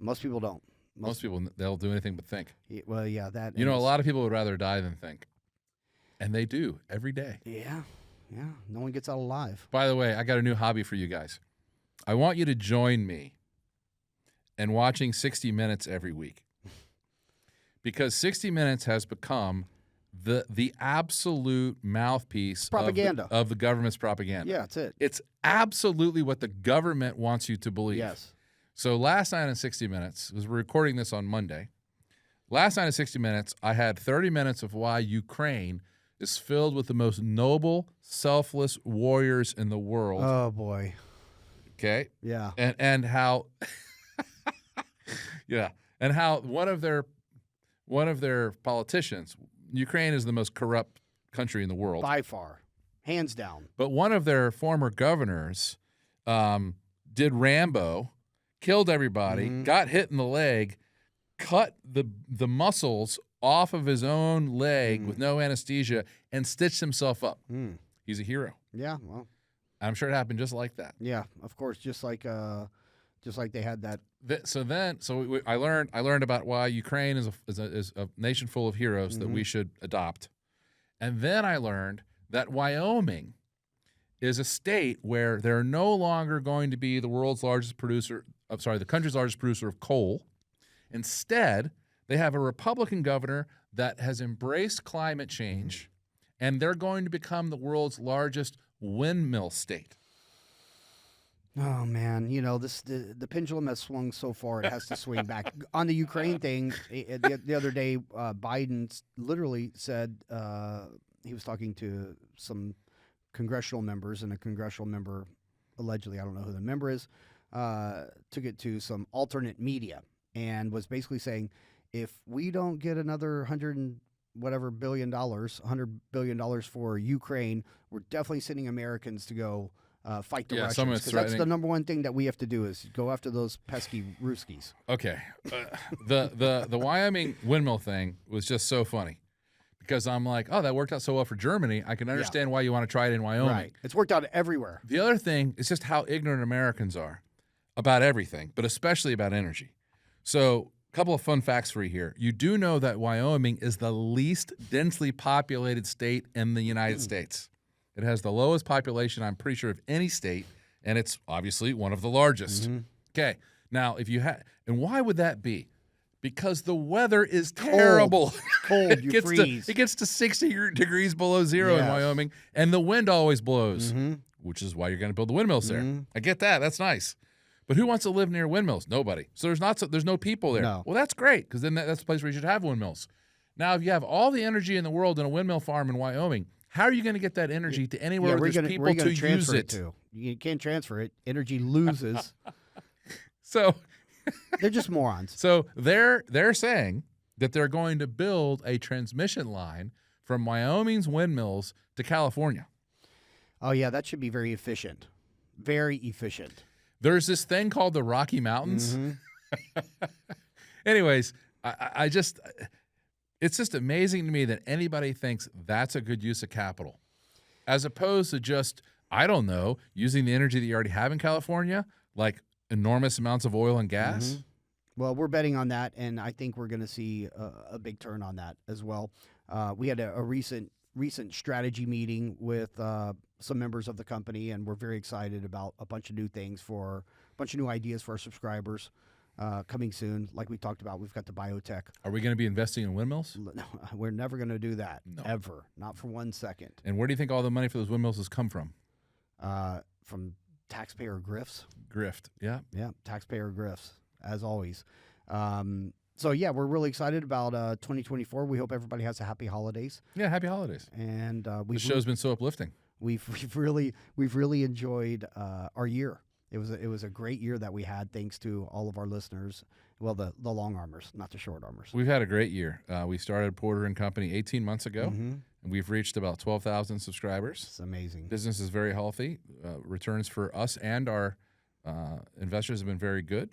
[SPEAKER 2] Most people don't.
[SPEAKER 3] Most people, they'll do anything but think.
[SPEAKER 2] Well, yeah, that.
[SPEAKER 3] A lot of people would rather die than think, and they do every day.
[SPEAKER 2] Yeah. No one gets out alive.
[SPEAKER 3] By the way, I got a new hobby for you guys. I want you to join me in watching 60 Minutes every week, because 60 Minutes has become the absolute mouthpiece
[SPEAKER 2] propaganda
[SPEAKER 3] of the government's propaganda.
[SPEAKER 2] Yeah, that's it.
[SPEAKER 3] It's absolutely what the government wants you to believe.
[SPEAKER 2] Yes.
[SPEAKER 3] So last night on 60 Minutes, because we're recording this on Monday, last night at 60 Minutes, I had 30 minutes of why Ukraine is filled with the most noble, selfless warriors in the world.
[SPEAKER 2] Oh, boy.
[SPEAKER 3] Okay?
[SPEAKER 2] Yeah.
[SPEAKER 3] And how and how one of their politicians, Ukraine is the most corrupt country in the world.
[SPEAKER 2] By far. Hands down.
[SPEAKER 3] But one of their former governors did Rambo, killed everybody, got hit in the leg, cut the muscles off of his own leg with no anesthesia, and stitched himself up. He's a hero.
[SPEAKER 2] Yeah, well.
[SPEAKER 3] I'm sure it happened just like that.
[SPEAKER 2] Yeah, of course, just like they had that.
[SPEAKER 3] I learned about why Ukraine is a nation full of heroes that we should adopt. And then I learned that Wyoming is a state where they're no longer going to be the country's largest producer of coal. Instead, they have a Republican governor that has embraced climate change, and they're going to become the world's largest windmill state.
[SPEAKER 2] Oh man, the pendulum has swung so far it has to swing back. On the Ukraine thing, the other day, Biden literally said he was talking to some congressional members, and a congressional member allegedly, I don't know who the member is, took it to some alternate media and was basically saying, if we don't get another $100 billion for Ukraine, we're definitely sending Americans to go fight the Russians. Because that's the number one thing that we have to do is go after those pesky Ruskies.
[SPEAKER 3] Okay. The Wyoming windmill thing was just so funny because I'm like, oh, that worked out so well for Germany. I can understand why you want to try it in Wyoming.
[SPEAKER 2] Right. It's worked out everywhere.
[SPEAKER 3] The other thing is just how ignorant Americans are about everything, but especially about energy. So a couple of fun facts for you here. You do know that Wyoming is the least densely populated state in the United States. It has the lowest population, I'm pretty sure, of any state, and it's obviously one of the largest. Okay, now if you and why would that be? Because the weather is terrible.
[SPEAKER 2] Cold, you freeze.
[SPEAKER 3] It gets to 60 degrees below zero in Wyoming, and the wind always blows, which is why you're going to build the windmills there. I get that. That's nice. But who wants to live near windmills? Nobody. So there's no people there.
[SPEAKER 2] No.
[SPEAKER 3] Well, that's great because then that's the place where you should have windmills. Now, if you have all the energy in the world in a windmill farm in Wyoming, how are you going to get that energy to anywhere where there's people to use it?
[SPEAKER 2] You can't transfer it. Energy loses.
[SPEAKER 3] So
[SPEAKER 2] they're just morons.
[SPEAKER 3] So they're saying that they're going to build a transmission line from Wyoming's windmills to California.
[SPEAKER 2] Oh, yeah, that should be very efficient. Very efficient.
[SPEAKER 3] There's this thing called the Rocky Mountains. Anyways, it's just amazing to me that anybody thinks that's a good use of capital, as opposed to just, I don't know, using the energy that you already have in California, like enormous amounts of oil and gas.
[SPEAKER 2] Well, we're betting on that, and I think we're going to see a big turn on that as well. We had a recent strategy meeting with some members of the company, and we're very excited about a bunch of new things a bunch of new ideas for our subscribers coming soon. Like we talked about, we've got the biotech.
[SPEAKER 3] Are we going to be investing in windmills?
[SPEAKER 2] No, we're never going to do that, ever, not for 1 second.
[SPEAKER 3] And where do you think all the money for those windmills has come from?
[SPEAKER 2] From taxpayer grifts.
[SPEAKER 3] Yeah,
[SPEAKER 2] taxpayer grifts, as always. So, yeah, we're really excited about 2024. We hope everybody has a happy holidays.
[SPEAKER 3] Yeah, happy holidays.
[SPEAKER 2] And
[SPEAKER 3] the show's been so uplifting.
[SPEAKER 2] We've really enjoyed our year. It was a great year that we had, thanks to all of our listeners. Well, the long armors, not the short armors.
[SPEAKER 3] We've had a great year. We started Porter and Company 18 months ago, and we've reached about 12,000 subscribers.
[SPEAKER 2] It's amazing.
[SPEAKER 3] Business is very healthy. Returns for us and our investors have been very good.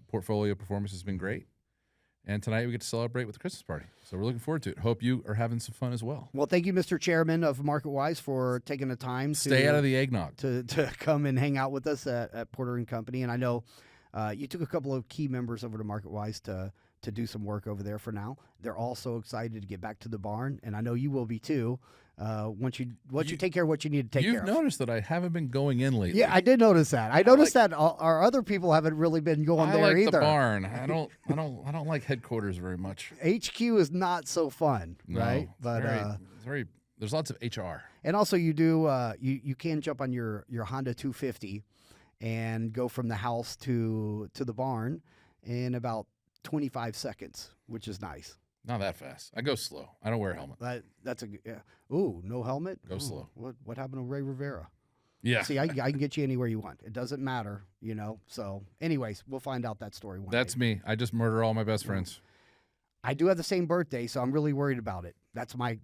[SPEAKER 3] Portfolio performance has been great. And tonight we get to celebrate with the Christmas party. So we're looking forward to it. Hope you are having some fun as well.
[SPEAKER 2] Well, thank you, Mr. Chairman of MarketWise, for taking the time
[SPEAKER 3] Stay out of the eggnog.
[SPEAKER 2] To come and hang out with us at Porter and Company. And I know you took a couple of key members over to MarketWise to do some work over there for now. They're all so excited to get back to the barn, and I know you will be too. Once you take care of what you need to take care of.
[SPEAKER 3] You've noticed that I haven't been going in lately.
[SPEAKER 2] Yeah, I did notice that. I noticed that our other people haven't really been going there either.
[SPEAKER 3] I like the barn. I don't like headquarters very much.
[SPEAKER 2] HQ is not so fun, right? But
[SPEAKER 3] there's lots of HR.
[SPEAKER 2] And also, you do you can jump on your Honda 250 and go from the house to the barn in about 25 seconds, which is nice.
[SPEAKER 3] Not that fast. I go slow. I don't wear a helmet.
[SPEAKER 2] That's a yeah. Ooh, no helmet.
[SPEAKER 3] Go slow.
[SPEAKER 2] What happened to Ray Rivera?
[SPEAKER 3] Yeah.
[SPEAKER 2] See, I can get you anywhere you want. It doesn't matter, you know. So, anyways, we'll find out that story one day.
[SPEAKER 3] That's me. I just murder all my best friends.
[SPEAKER 2] I do have the same birthday, so I'm really worried about it. That's my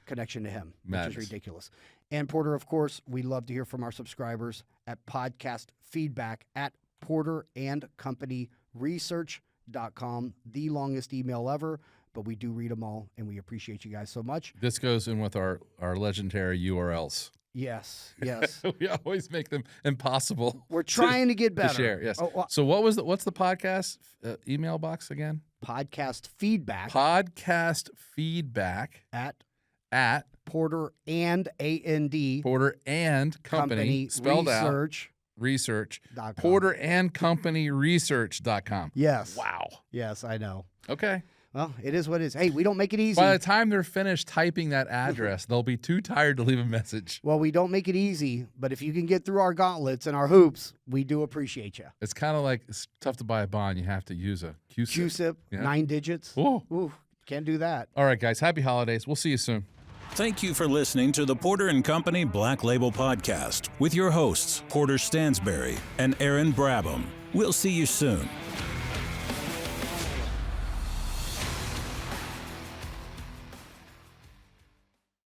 [SPEAKER 2] connection to him, which is ridiculous. And Porter, of course, we love to hear from our subscribers at podcast feedback at porterandcompanyresearch.com, the longest email ever, but we do read them all, and we appreciate you guys so much.
[SPEAKER 3] This goes in with our legendary URLs.
[SPEAKER 2] Yes.
[SPEAKER 3] We always make them impossissible.
[SPEAKER 2] We're trying to get better.
[SPEAKER 3] To share, yes. So what's the podcast email box again?
[SPEAKER 2] Podcast feedback.
[SPEAKER 3] Podcast feedback
[SPEAKER 2] at
[SPEAKER 3] Porter
[SPEAKER 2] and
[SPEAKER 3] Company spelled
[SPEAKER 2] research.
[SPEAKER 3] out. Porterandcompanyresearch.com.
[SPEAKER 2] Yes.
[SPEAKER 3] Wow.
[SPEAKER 2] Yes, I know.
[SPEAKER 3] Okay.
[SPEAKER 2] Well, it is what it is. Hey, we don't make it easy.
[SPEAKER 3] By the time they're finished typing that address, they'll be too tired to leave a message.
[SPEAKER 2] Well, we don't make it easy, but if you can get through our gauntlets and our hoops, we do appreciate you.
[SPEAKER 3] It's kind of like it's tough to buy a bond. You have to use a QSIP.
[SPEAKER 2] QSIP, 9 digits.
[SPEAKER 3] Ooh.
[SPEAKER 2] Ooh, can't do that.
[SPEAKER 3] All right, guys. Happy holidays. We'll see you soon.
[SPEAKER 1] Thank you for listening to the Porter & Company Black Label Podcast with your hosts, Porter Stansberry and Aaron Brabham. We'll see you soon.